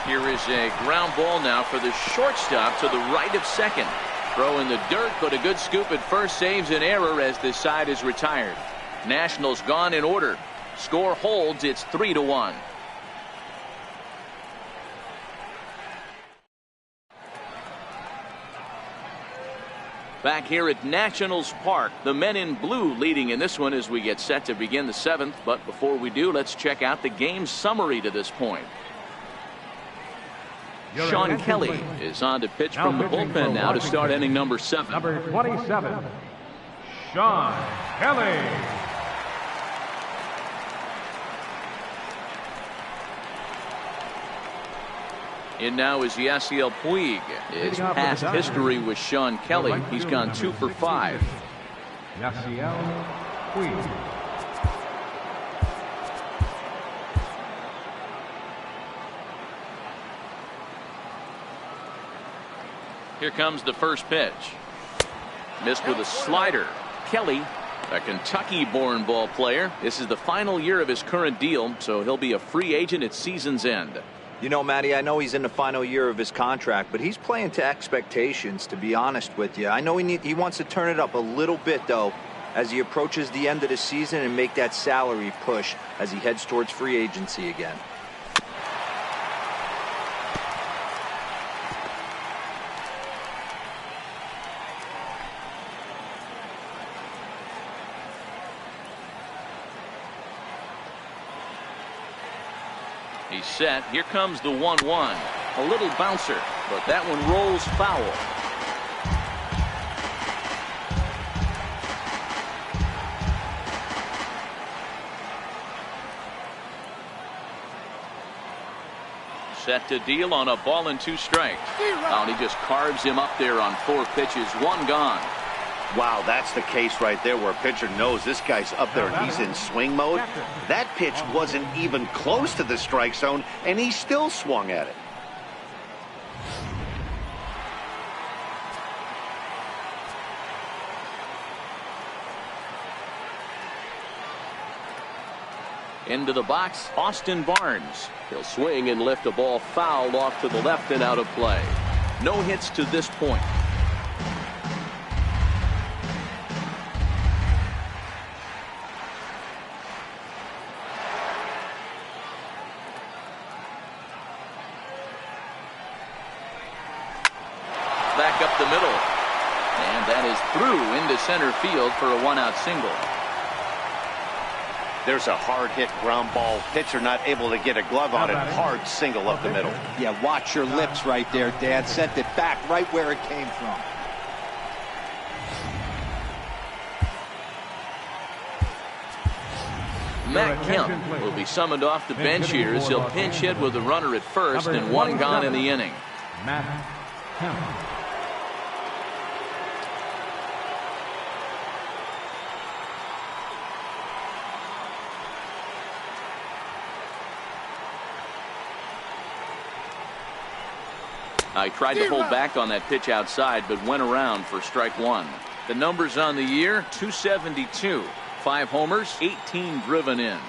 Here is a ground ball now for the shortstop to the right of second. Throw in the dirt, but a good scoop at first saves an error as this side is retired. Nationals gone in order. Score holds. It's 3-1. Back here at Nationals Park, the men in blue leading in this one as we get set to begin the 7th. But before we do, let's check out the game summary to this point. Sean Kelly is on to pitch from the bullpen now to start inning number 7. Number 27, Sean Kelly. In now is Yasiel Puig. His past history with Sean Kelly. He's gone 2 for 5. Yasiel Puig. Here comes the first pitch. Missed with a slider. Kelly, a Kentucky-born ball player. This is the final year of his current deal, so he'll be a free agent at season's end. You know, Matty, I know he's in the final year of his contract, but he's playing to expectations, to be honest with you. I know he wants to turn it up a little bit, though, as he approaches the end of the season and make that salary push as he heads towards free agency again. He's set. Here comes the 1-1. A little bouncer, but that one rolls foul. Set to deal on a ball and 2 strikes. Oh, and he just carves him up there on 4 pitches. 1 gone. Wow, that's the case right there where a pitcher knows this guy's up there and he's in swing mode. That pitch wasn't even close to the strike zone, and he still swung at it. Into the box, Austin Barnes. He'll swing and lift a ball foul off to the left and out of play. No hits to this point. Back up the middle. And that is through into center field for a 1-out single. There's a hard hit ground ball. Pitcher not able to get a glove on it. Hard single up the middle. Yeah, watch your lips right there, Dad. Sent it back right where it came from. Matt Kemp will be summoned off the bench here as he'll pinch hit with a runner at first and 1 gone in the inning. Matt Kemp. I tried to hold back on that pitch outside, but went around for strike 1. The numbers on the year, 272. 5 homers, 18 driven in.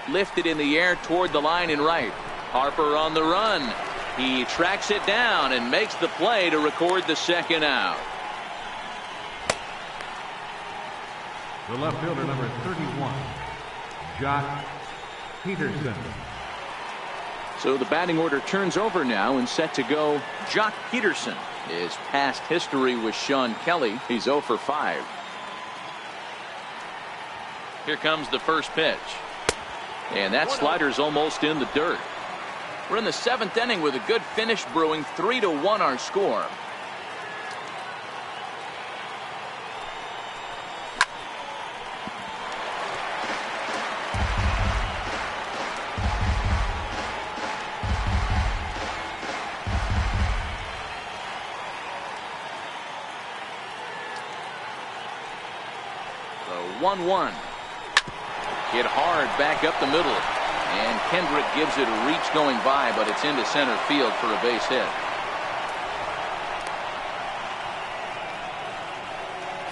Lifted in the air toward the line and right. Harper on the run. He tracks it down and makes the play to record the 2nd out. The left fielder, number 31, Jock Peterson. So the batting order turns over now and set to go. Jock Peterson. His past history with Sean Kelly. He's 0 for 5. Here comes the first pitch. And that slider's almost in the dirt. We're in the 7th inning with a good finish brewing. 3-1 our score. The 1-1. Hit hard back up the middle. And Kendrick gives it a reach going by, but it's into center field for a base hit.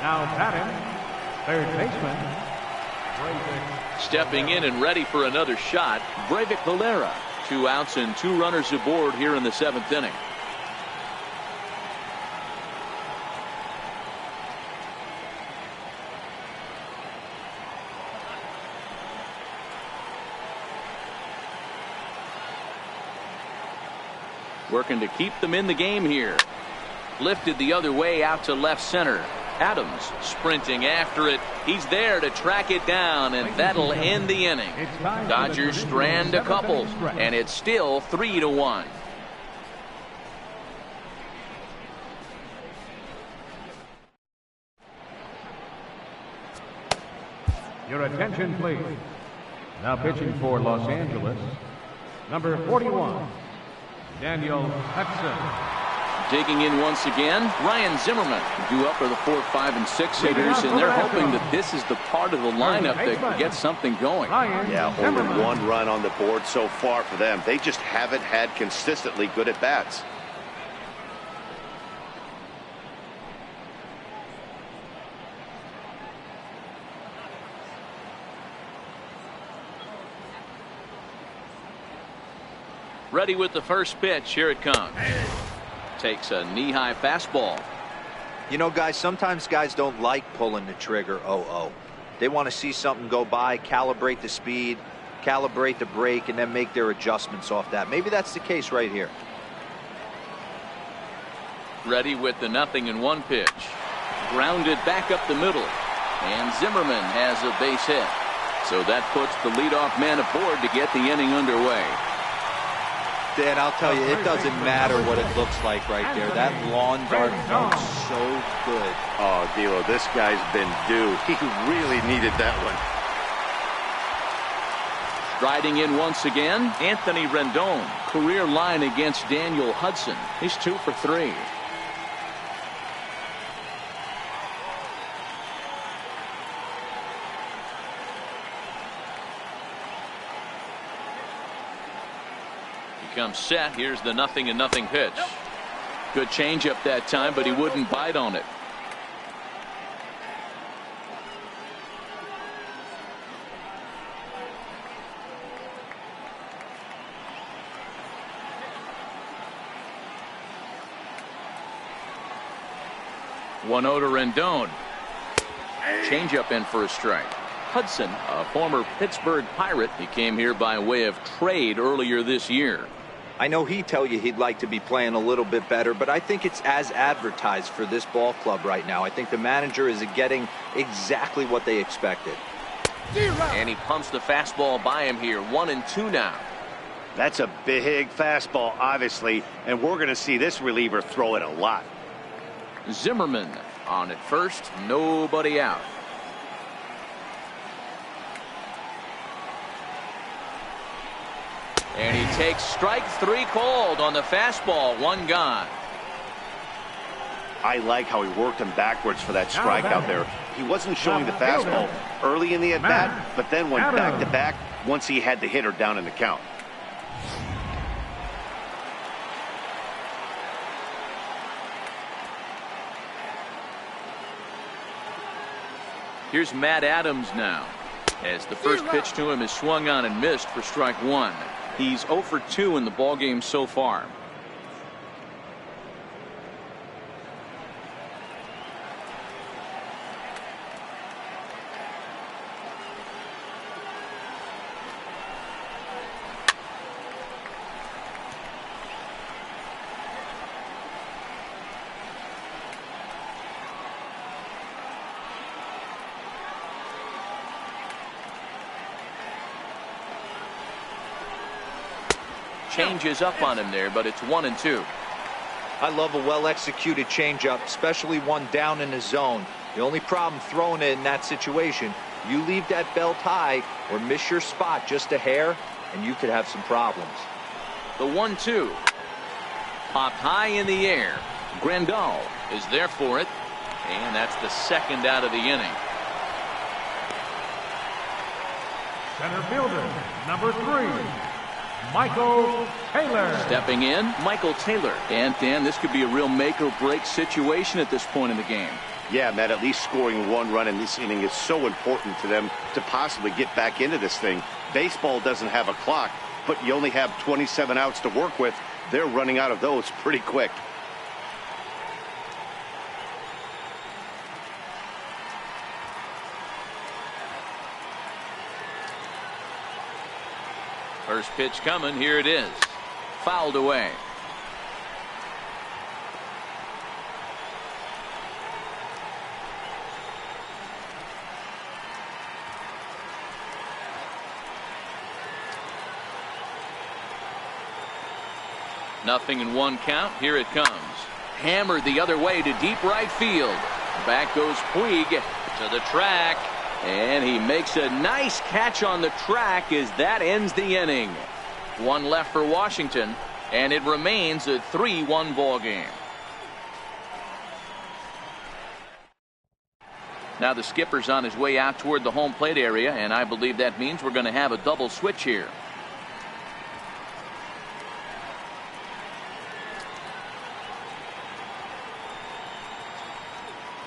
Now batting, third baseman, Breivik. Stepping in and ready for another shot, Breivik Valera. 2 outs and 2 runners aboard here in the 7th inning. Working to keep them in the game here. Lifted the other way out to left center. Adams sprinting after it. He's there to track it down, and that'll end the inning. Dodgers strand a couple, and it's still 3-1. Your attention, please. Now pitching for Los Angeles, number 41, Daniel Hudson. Digging in once again, Ryan Zimmerman. Due up for the 4, 5, and 6 hitters, and they're hoping that this is the part of the lineup that can get something going. Yeah, only 1 run on the board so far for them. They just haven't had consistently good at bats. Ready with the first pitch. Here it comes. Takes a knee-high fastball. You know, guys, sometimes guys don't like pulling the trigger 0-0. They want to see something go by, calibrate the speed, calibrate the brake, and then make their adjustments off that. Maybe that's the case right here. Ready with the 0-1 pitch. Grounded back up the middle. And Zimmerman has a base hit. So that puts the leadoff man aboard to get the inning underway. Dan, I'll tell you, it doesn't matter what it looks like right there. That lawn dart felt so good. Oh, D'Lo, this guy's been due. He really needed that one. Striding in once again, Anthony Rendon. Career line against Daniel Hudson. He's 2 for 3. Comes set. Here's the 0-0 pitch. Good changeup that time, but he wouldn't bite on it. One to Rendon. Changeup in for a strike. Hudson, a former Pittsburgh Pirate, he came here by way of trade earlier this year. I know he'd tell you he'd like to be playing a little bit better, but I think it's as advertised for this ball club right now. I think the manager is getting exactly what they expected. And he pumps the fastball by him here. 1-2 now. That's a big fastball, obviously, and we're going to see this reliever throw it a lot. Zimmerman on at first, nobody out. And he takes strike 3 called on the fastball. 1 gone. I like how he worked him backwards for that strike out there. He wasn't showing the fastball early in the at-bat, but then went back-to-back once he had the hitter down in the count. Here's Matt Adams now, as the first pitch to him is swung on and missed for strike 1. He's 0 for 2 in the ballgame so far. Changes up on him there, but it's 1-2. I love a well-executed changeup, especially one down in the zone. The only problem throwing it in that situation, you leave that belt high or miss your spot just a hair, and you could have some problems. The 1-2. Popped high in the air. Grandal is there for it, and that's the second out of the inning. Center fielder, number 3. Michael Taylor. Stepping in, Michael Taylor. And Dan, this could be a real make or break situation at this point in the game. Yeah, Matt, at least scoring 1 run in this inning is so important to them to possibly get back into this thing. Baseball doesn't have a clock, but you only have 27 outs to work with. They're running out of those pretty quick. First pitch coming. Here it is. Fouled away. Nothing in 1 count. Here it comes. Hammered the other way to deep right field. Back goes Puig to the track. And he makes a nice catch on the track as that ends the inning. 1 left for Washington, and it remains a 3-1 ball game. Now the skipper's on his way out toward the home plate area, and I believe that means we're going to have a double switch here.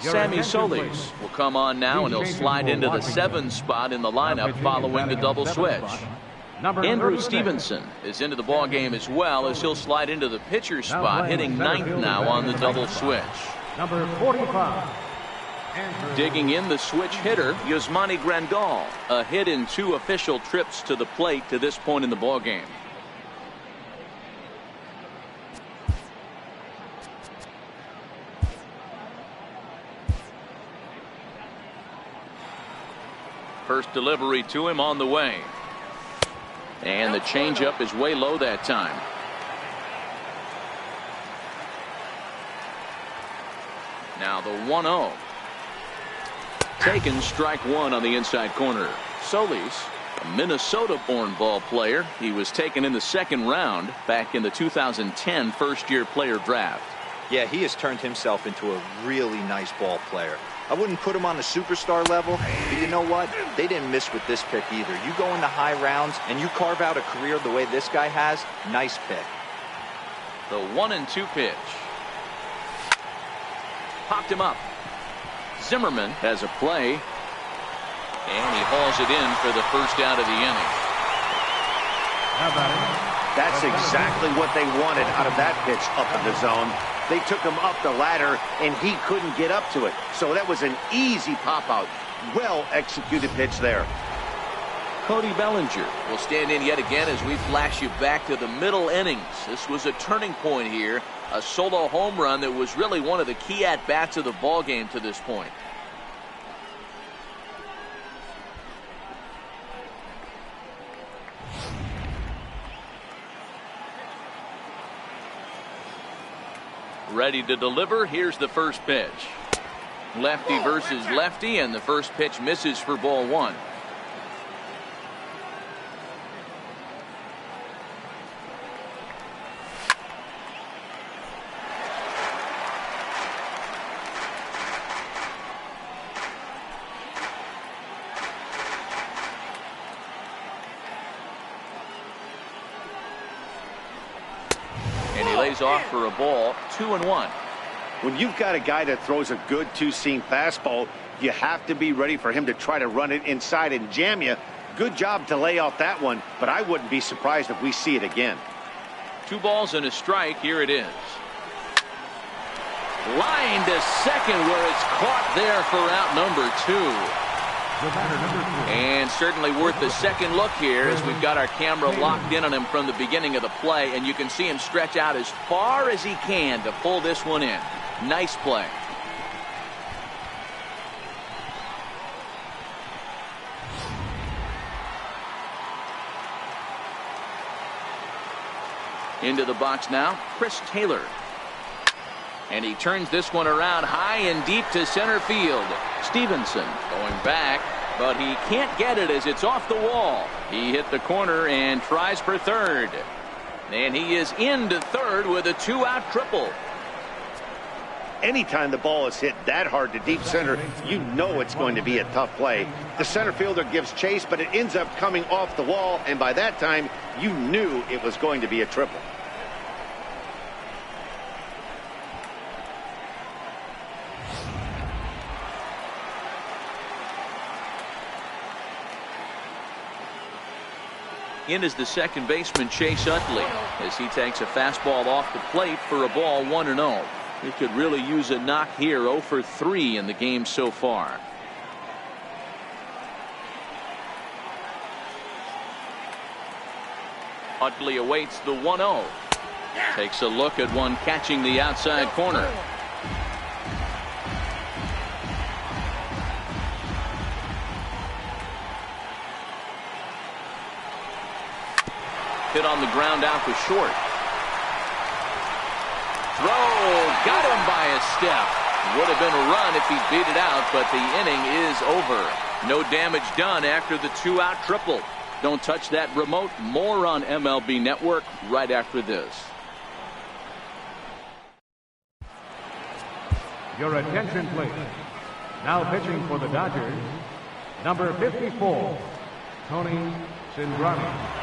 Sammy Solis will come on now, and he'll slide into the 7 spot in the lineup following the double switch. Andrew Stevenson is into the ball game as well, as he'll slide into the pitcher spot, hitting 9th now on the double switch. Number 45. Digging in the switch hitter, Yasmani Grandal, a hit in 2 official trips to the plate to this point in the ball game. First delivery to him on the way. And the changeup is way low that time. Now the 1-0. Taken strike 1 on the inside corner. Solis, a Minnesota-born ball player. He was taken in the 2nd round back in the 2010 first-year player draft. Yeah, he has turned himself into a really nice ball player. I wouldn't put him on the superstar level, but you know what? They didn't miss with this pick either. You go into high rounds and you carve out a career the way this guy has, nice pick. The 1-2 pitch. Popped him up. Zimmerman has a play, and he hauls it in for the first out of the inning. That's exactly what they wanted out of that pitch up in the zone. They took him up the ladder, and he couldn't get up to it. So that was an easy pop-out. Well-executed pitch there. Cody Bellinger will stand in yet again as we flash you back to the middle innings. This was a turning point here. A solo home run that was really one of the key at-bats of the ball game to this point. Ready to deliver. Here's the first pitch. Lefty versus lefty, and the first pitch misses for ball 1. Off for a ball, 2-1. When you've got a guy that throws a good 2-seam fastball, you have to be ready for him to try to run it inside and jam you. Good job to lay out that one, but I wouldn't be surprised if we see it again. 2 balls and a strike. Here it is. Line to second, where it's caught there for out number 2. And certainly worth the second look here, as we've got our camera locked in on him from the beginning of the play, and you can see him stretch out as far as he can to pull this one in. Nice play. Into the box now, Chris Taylor. And he turns this one around high and deep to center field. Stevenson going back, but he can't get it as it's off the wall. He hit the corner and tries for third. And he is into third with a 2-out triple. Anytime the ball is hit that hard to deep center, you know it's going to be a tough play. The center fielder gives chase, but it ends up coming off the wall, and by that time, you knew it was going to be a triple. In is the second baseman, Chase Utley, as he takes a fastball off the plate for a ball, 1-0. He could really use a knock here. 0 for 3 in the game so far. Utley awaits the 1-0. Takes a look at one catching the outside corner. Hit on the ground out to short. Throw, got him by a step. Would have been a run if he beat it out, but the inning is over. No damage done after the 2-out triple. Don't touch that remote. More on MLB Network right after this. Your attention, please. Now pitching for the Dodgers, number 54, Tony Cingrani.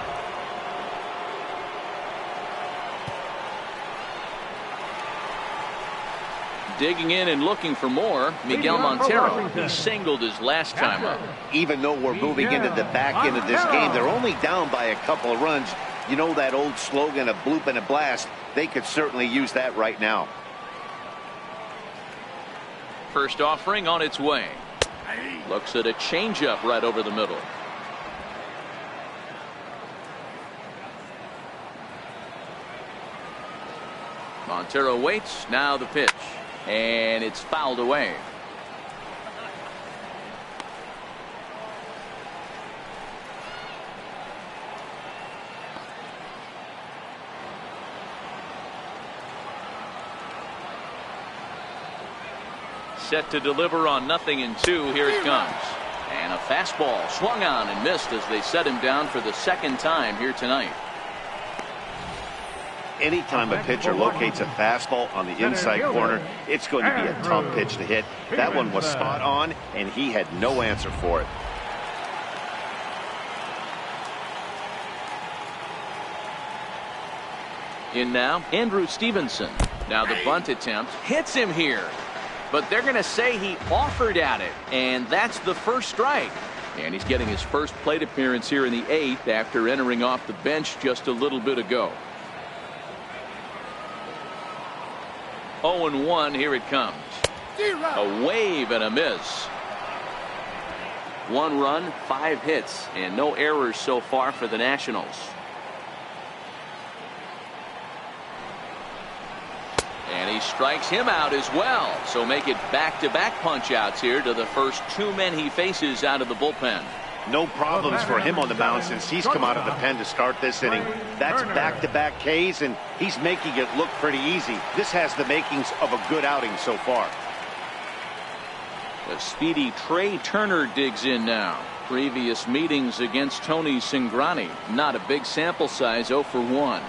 Digging in and looking for more, Miguel Montero. He singled his last time up. Even though we're moving into the back end of this game, they're only down by a couple of runs. You know that old slogan, a bloop and a blast? They could certainly use that right now. First offering on its way. Looks at a changeup right over the middle. Montero waits. Now the pitch. And it's fouled away. Set to deliver on 0-2. Here it comes. And a fastball swung on and missed as they set him down for the second time here tonight. Anytime a pitcher locates a fastball on the inside corner, it's going to be a tough pitch to hit. That one was spot on, and he had no answer for it. In now, Andrew Stevenson. Now the bunt attempt hits him here. But they're going to say he offered at it, and that's the first strike. And he's getting his first plate appearance here in the 8th after entering off the bench just a little bit ago. 0-1, here it comes. A wave and a miss. 1 run, 5 hits, and no errors so far for the Nationals. And he strikes him out as well. So make it back-to-back punch-outs here to the first 2 men he faces out of the bullpen. No problems for him on the mound since he's come out of the pen to start this inning. That's back-to-back Ks, and he's making it look pretty easy. This has the makings of a good outing so far. The speedy Trey Turner digs in now. Previous meetings against Tony Cingrani. Not a big sample size, 0 for 1.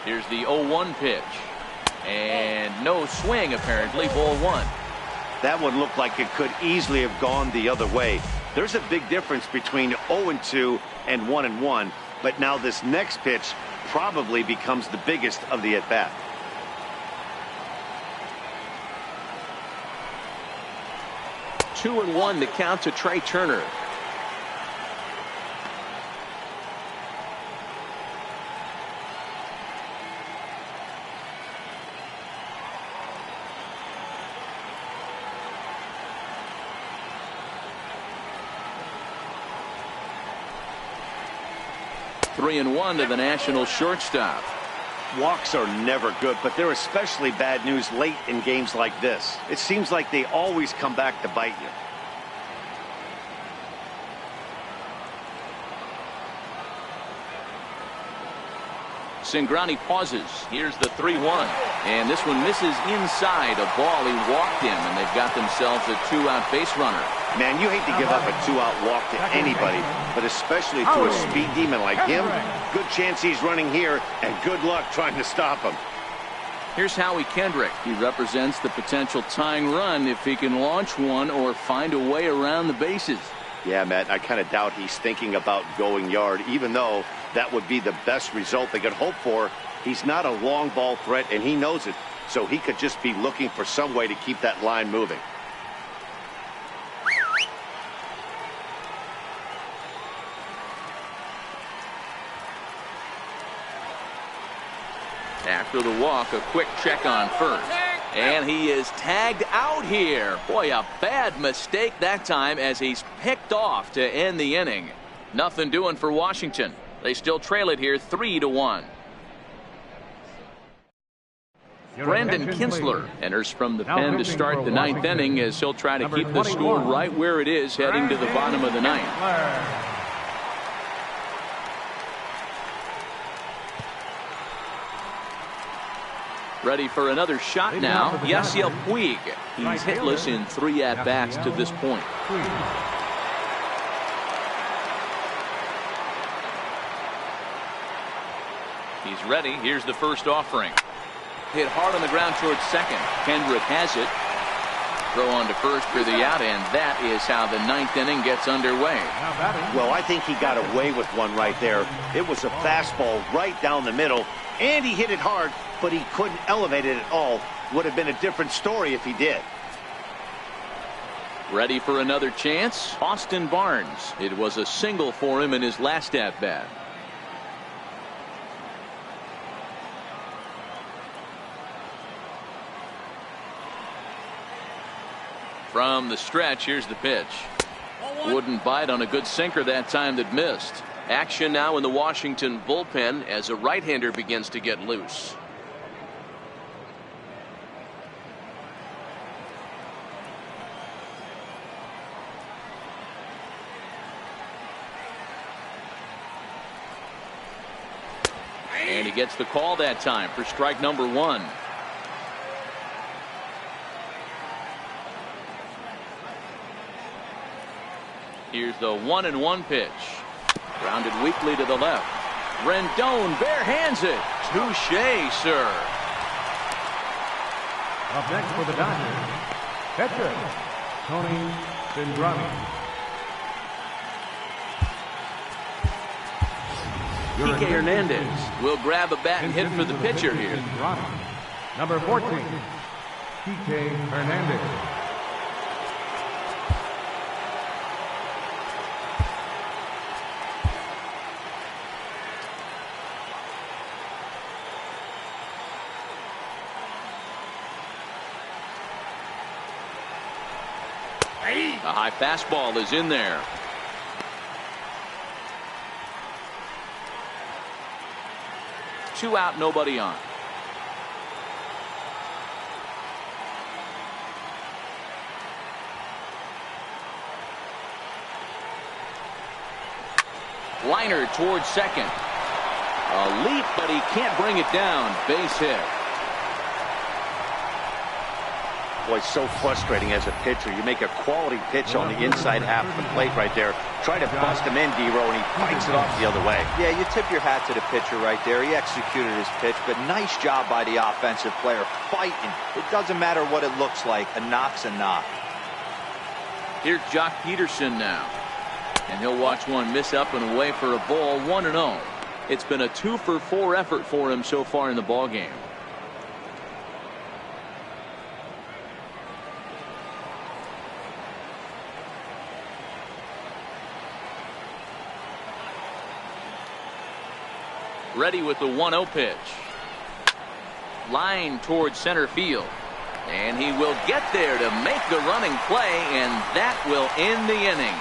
Here's the 0-1 pitch. And no swing, apparently. Ball 1. That one looked like it could easily have gone the other way. There's a big difference between 0-2 and 1-1. But now this next pitch probably becomes the biggest of the at-bat. Two and 1 to count to Trey Turner. Three and 1 to the National shortstop. Walks are never good, but they're especially bad news late in games like this. It seems like they always come back to bite you. Cingrani pauses. Here's the 3-1. And this one misses inside. A ball. He walked him, and they've got themselves a 2-out base runner. Man, you hate to give up a 2-out walk to anybody, but especially to a speed demon like him. Good chance he's running here, and good luck trying to stop him. Here's Howie Kendrick. He represents the potential tying run if he can launch one or find a way around the bases. Yeah, Matt, I kind of doubt he's thinking about going yard, even though that would be the best result they could hope for. He's not a long ball threat, and he knows it, so he could just be looking for some way to keep that line moving. After the walk, a quick check on first. And he is tagged out here. Boy, a bad mistake that time as he's picked off to end the inning. Nothing doing for Washington. They still trail it here 3-1. Brendan Kinsler enters from the pen to start the 9th inning as he'll try to keep the score right where it is heading to the bottom of the 9th. Ready for another shot now. Yasiel Puig. He's hitless in 3 at-bats to this point. He's ready. Here's the first offering. Hit hard on the ground towards second. Kendrick has it. Throw on to first for the out, and that is how the 9th inning gets underway. Well, I think he got away with one right there. It was a fastball right down the middle, and he hit it hard, but he couldn't elevate it at all. Would have been a different story if he did. Ready for another chance? Austin Barnes. It was a single for him in his last at-bat. From the stretch, here's the pitch. Wouldn't bite on a good sinker that time that missed. Action now in the Washington bullpen as a right-hander begins to get loose. And he gets the call that time for strike number 1. Here's the 1-1 pitch. Grounded weakly to the left. Rendon barehands it. Touché, sir. Up next for the Dodgers, catcher, Tony Cindrani. Kike Hernandez will grab a bat and hit for the pitcher here. Number 14, Kike Hernandez. A high fastball is in there. Two out, nobody on. Liner towards second. A leap, but he can't bring it down. Base hit. Boy, so frustrating as a pitcher. You make a quality pitch on the inside half of the plate right there. Try to bust him in, D-Row, and he fights it off the other way. Yeah, you tip your hat to the pitcher right there. He executed his pitch, but nice job by the offensive player fighting. It doesn't matter what it looks like. A knock's a knock. Here's Jock Peterson now. And he'll watch one miss up and away for a ball. 1-0. It's been a 2-for-4 effort for him so far in the ballgame. Ready with the 1-0 pitch. Line towards center field. And he will get there to make the running play, and that will end the inning.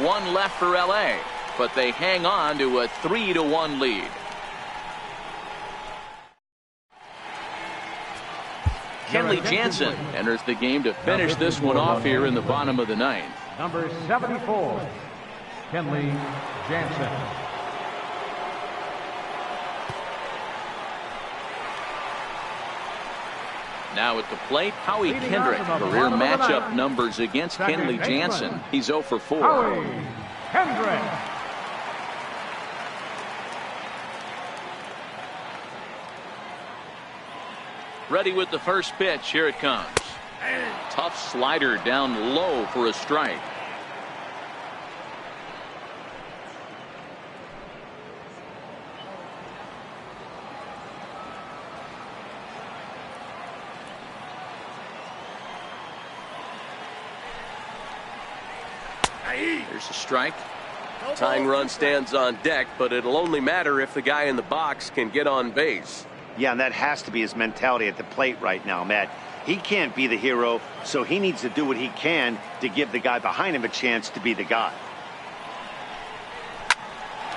One left for LA, but they hang on to a 3-1 lead. Kenley Jansen enters the game to finish this one off here in the bottom of the 9th. Number 74, Kenley Jansen. Now at the plate, Howie Kendrick. Career matchup numbers against Kenley Jansen. He's 0 for 4. Howie Kendrick. Ready with the first pitch. Here it comes. Tough slider down low for a strike. Here's a strike. Tying run stands on deck, but it'll only matter if the guy in the box can get on base. Yeah, and that has to be his mentality at the plate right now, Matt. He can't be the hero, so he needs to do what he can to give the guy behind him a chance to be the guy.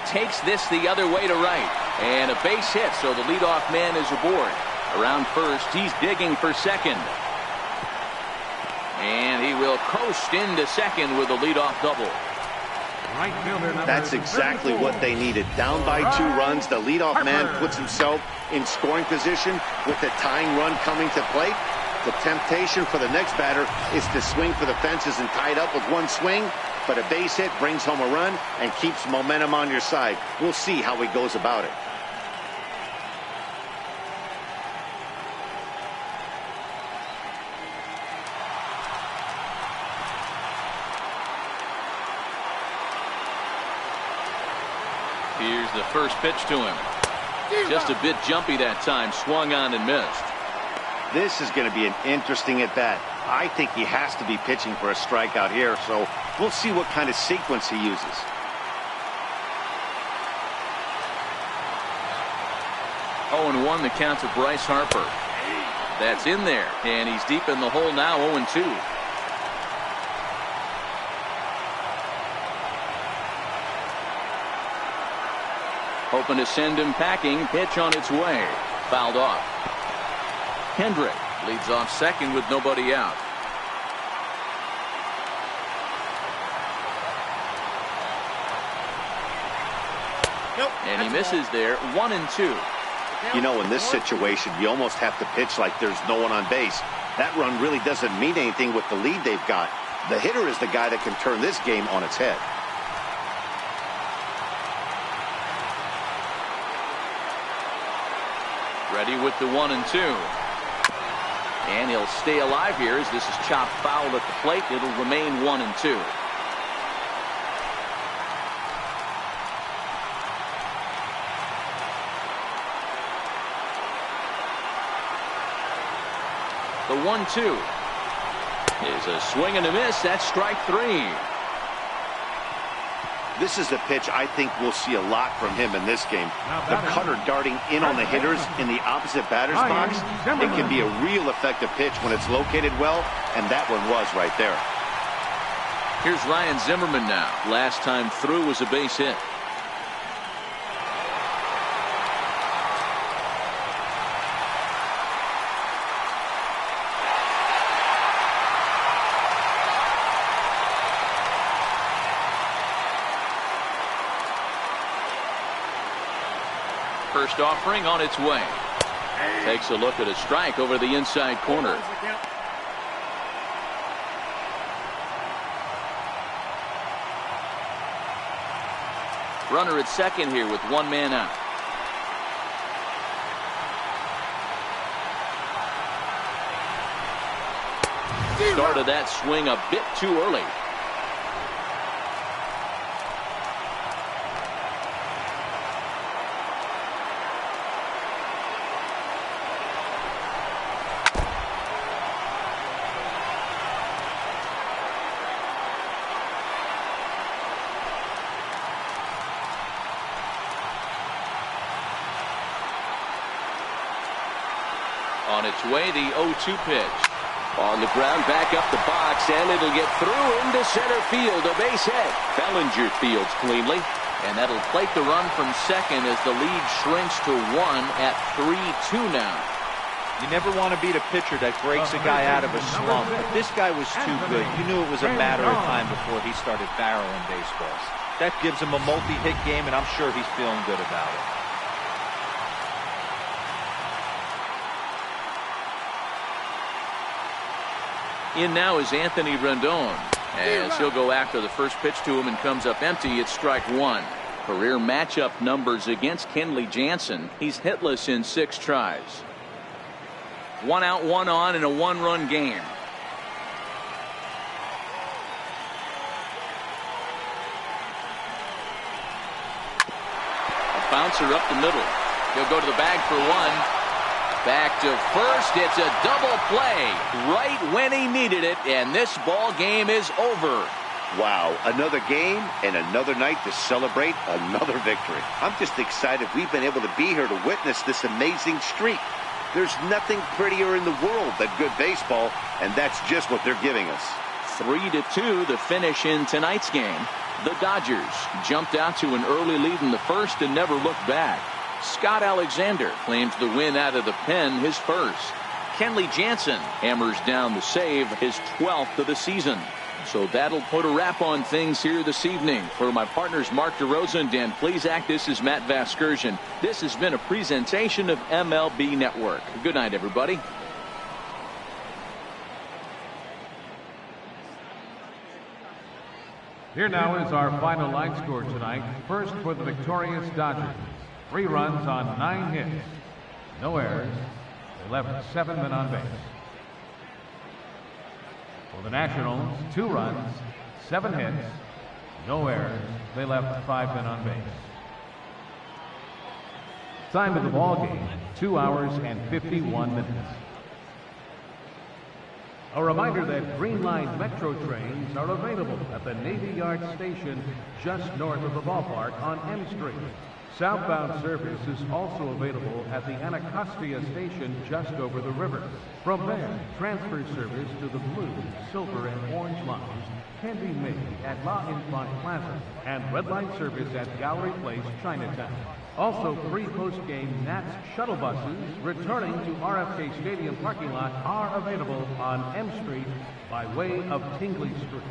Takes this the other way to right. And a base hit, so the leadoff man is aboard. Around first, he's digging for second. And he will coast into second with a leadoff double. Right fielder number That's exactly 34. what they needed. Down by 2 runs, the leadoff man puts himself in scoring position with the tying run coming to plate. The temptation for the next batter is to swing for the fences and tie it up with 1 swing, but a base hit brings home a run and keeps momentum on your side. We'll see how he goes about it. Here's the first pitch to him. Just a bit jumpy that time. Swung on and missed. This is going to be an interesting at-bat. I think he has to be pitching for a strikeout here, so we'll see what kind of sequence he uses. Oh, and 1 the count to Bryce Harper. That's in there, and he's deep in the hole now. 0-2. Hoping to send him packing. Pitch on its way. Fouled off. Hendrick leads off second with nobody out. And he misses there. 1-2. You know, in this situation, you almost have to pitch like there's no one on base. That run really doesn't mean anything with the lead they've got. The hitter is the guy that can turn this game on its head. Ready with the 1-2. And he'll stay alive here as this is chopped foul at the plate. It'll remain 1-2. The 1-2 is a swing and a miss. That's strike 3. This is a pitch I think we'll see a lot from him in this game. The cutter darting in on the hitters in the opposite batter's box. It can be a real effective pitch when it's located well, and that one was right there. Here's Ryan Zimmerman now. Last time through was a base hit. First offering on its way. Takes a look at a strike over the inside corner. Runner at second here with 1 man out. Started that swing a bit too early. On its way, the 0-2 pitch. On the ground, back up the box, and it'll get through into center field. A base hit. Bellinger fields cleanly. And that'll plate the run from second as the lead shrinks to 1 at 3-2 now. You never want to beat a pitcher that breaks a guy out of a slump, but this guy was too good. You knew it was a matter of time before he started barreling baseballs. That gives him a multi-hit game, and I'm sure he's feeling good about it. In now is Anthony Rendon, as he'll go after the first pitch to him and comes up empty. It's strike 1. Career matchup numbers against Kenley Jansen. He's hitless in 6 tries. 1 out, 1 on in a 1-run game. A bouncer up the middle. He'll go to the bag for 1. Back to first. It's a double play right when he needed it, and this ball game is over. Wow, another game and another night to celebrate another victory. I'm just excited we've been able to be here to witness this amazing streak. There's nothing prettier in the world than good baseball, and that's just what they're giving us. 3-2 the finish in tonight's game. The Dodgers jumped out to an early lead in the first and never looked back. Scott Alexander claims the win out of the pen, his first. Kenley Jansen hammers down the save, his 12th of the season. So that'll put a wrap on things here this evening. For my partners Mark DeRosa and Dan Plezak, this is Matt Vasgersian. This has been a presentation of MLB Network. Good night, everybody. Here now is our final line score tonight. First for the victorious Dodgers. 3 runs on 9 hits. No errors. They left 7 men on base. For the Nationals, 2 runs, 7 hits, no errors. They left 5 men on base. Time of the ball game, 2 hours and 51 minutes. A reminder that Green Line Metro trains are available at the Navy Yard station just north of the ballpark on M Street. Southbound service is also available at the Anacostia station just over the river. From there, transfer service to the blue, silver, and orange lines can be made at La Infant Plaza and red line service at Gallery Place, Chinatown. Also, free post-game Nats shuttle buses returning to RFK Stadium parking lot are available on M Street by way of Tingley Street.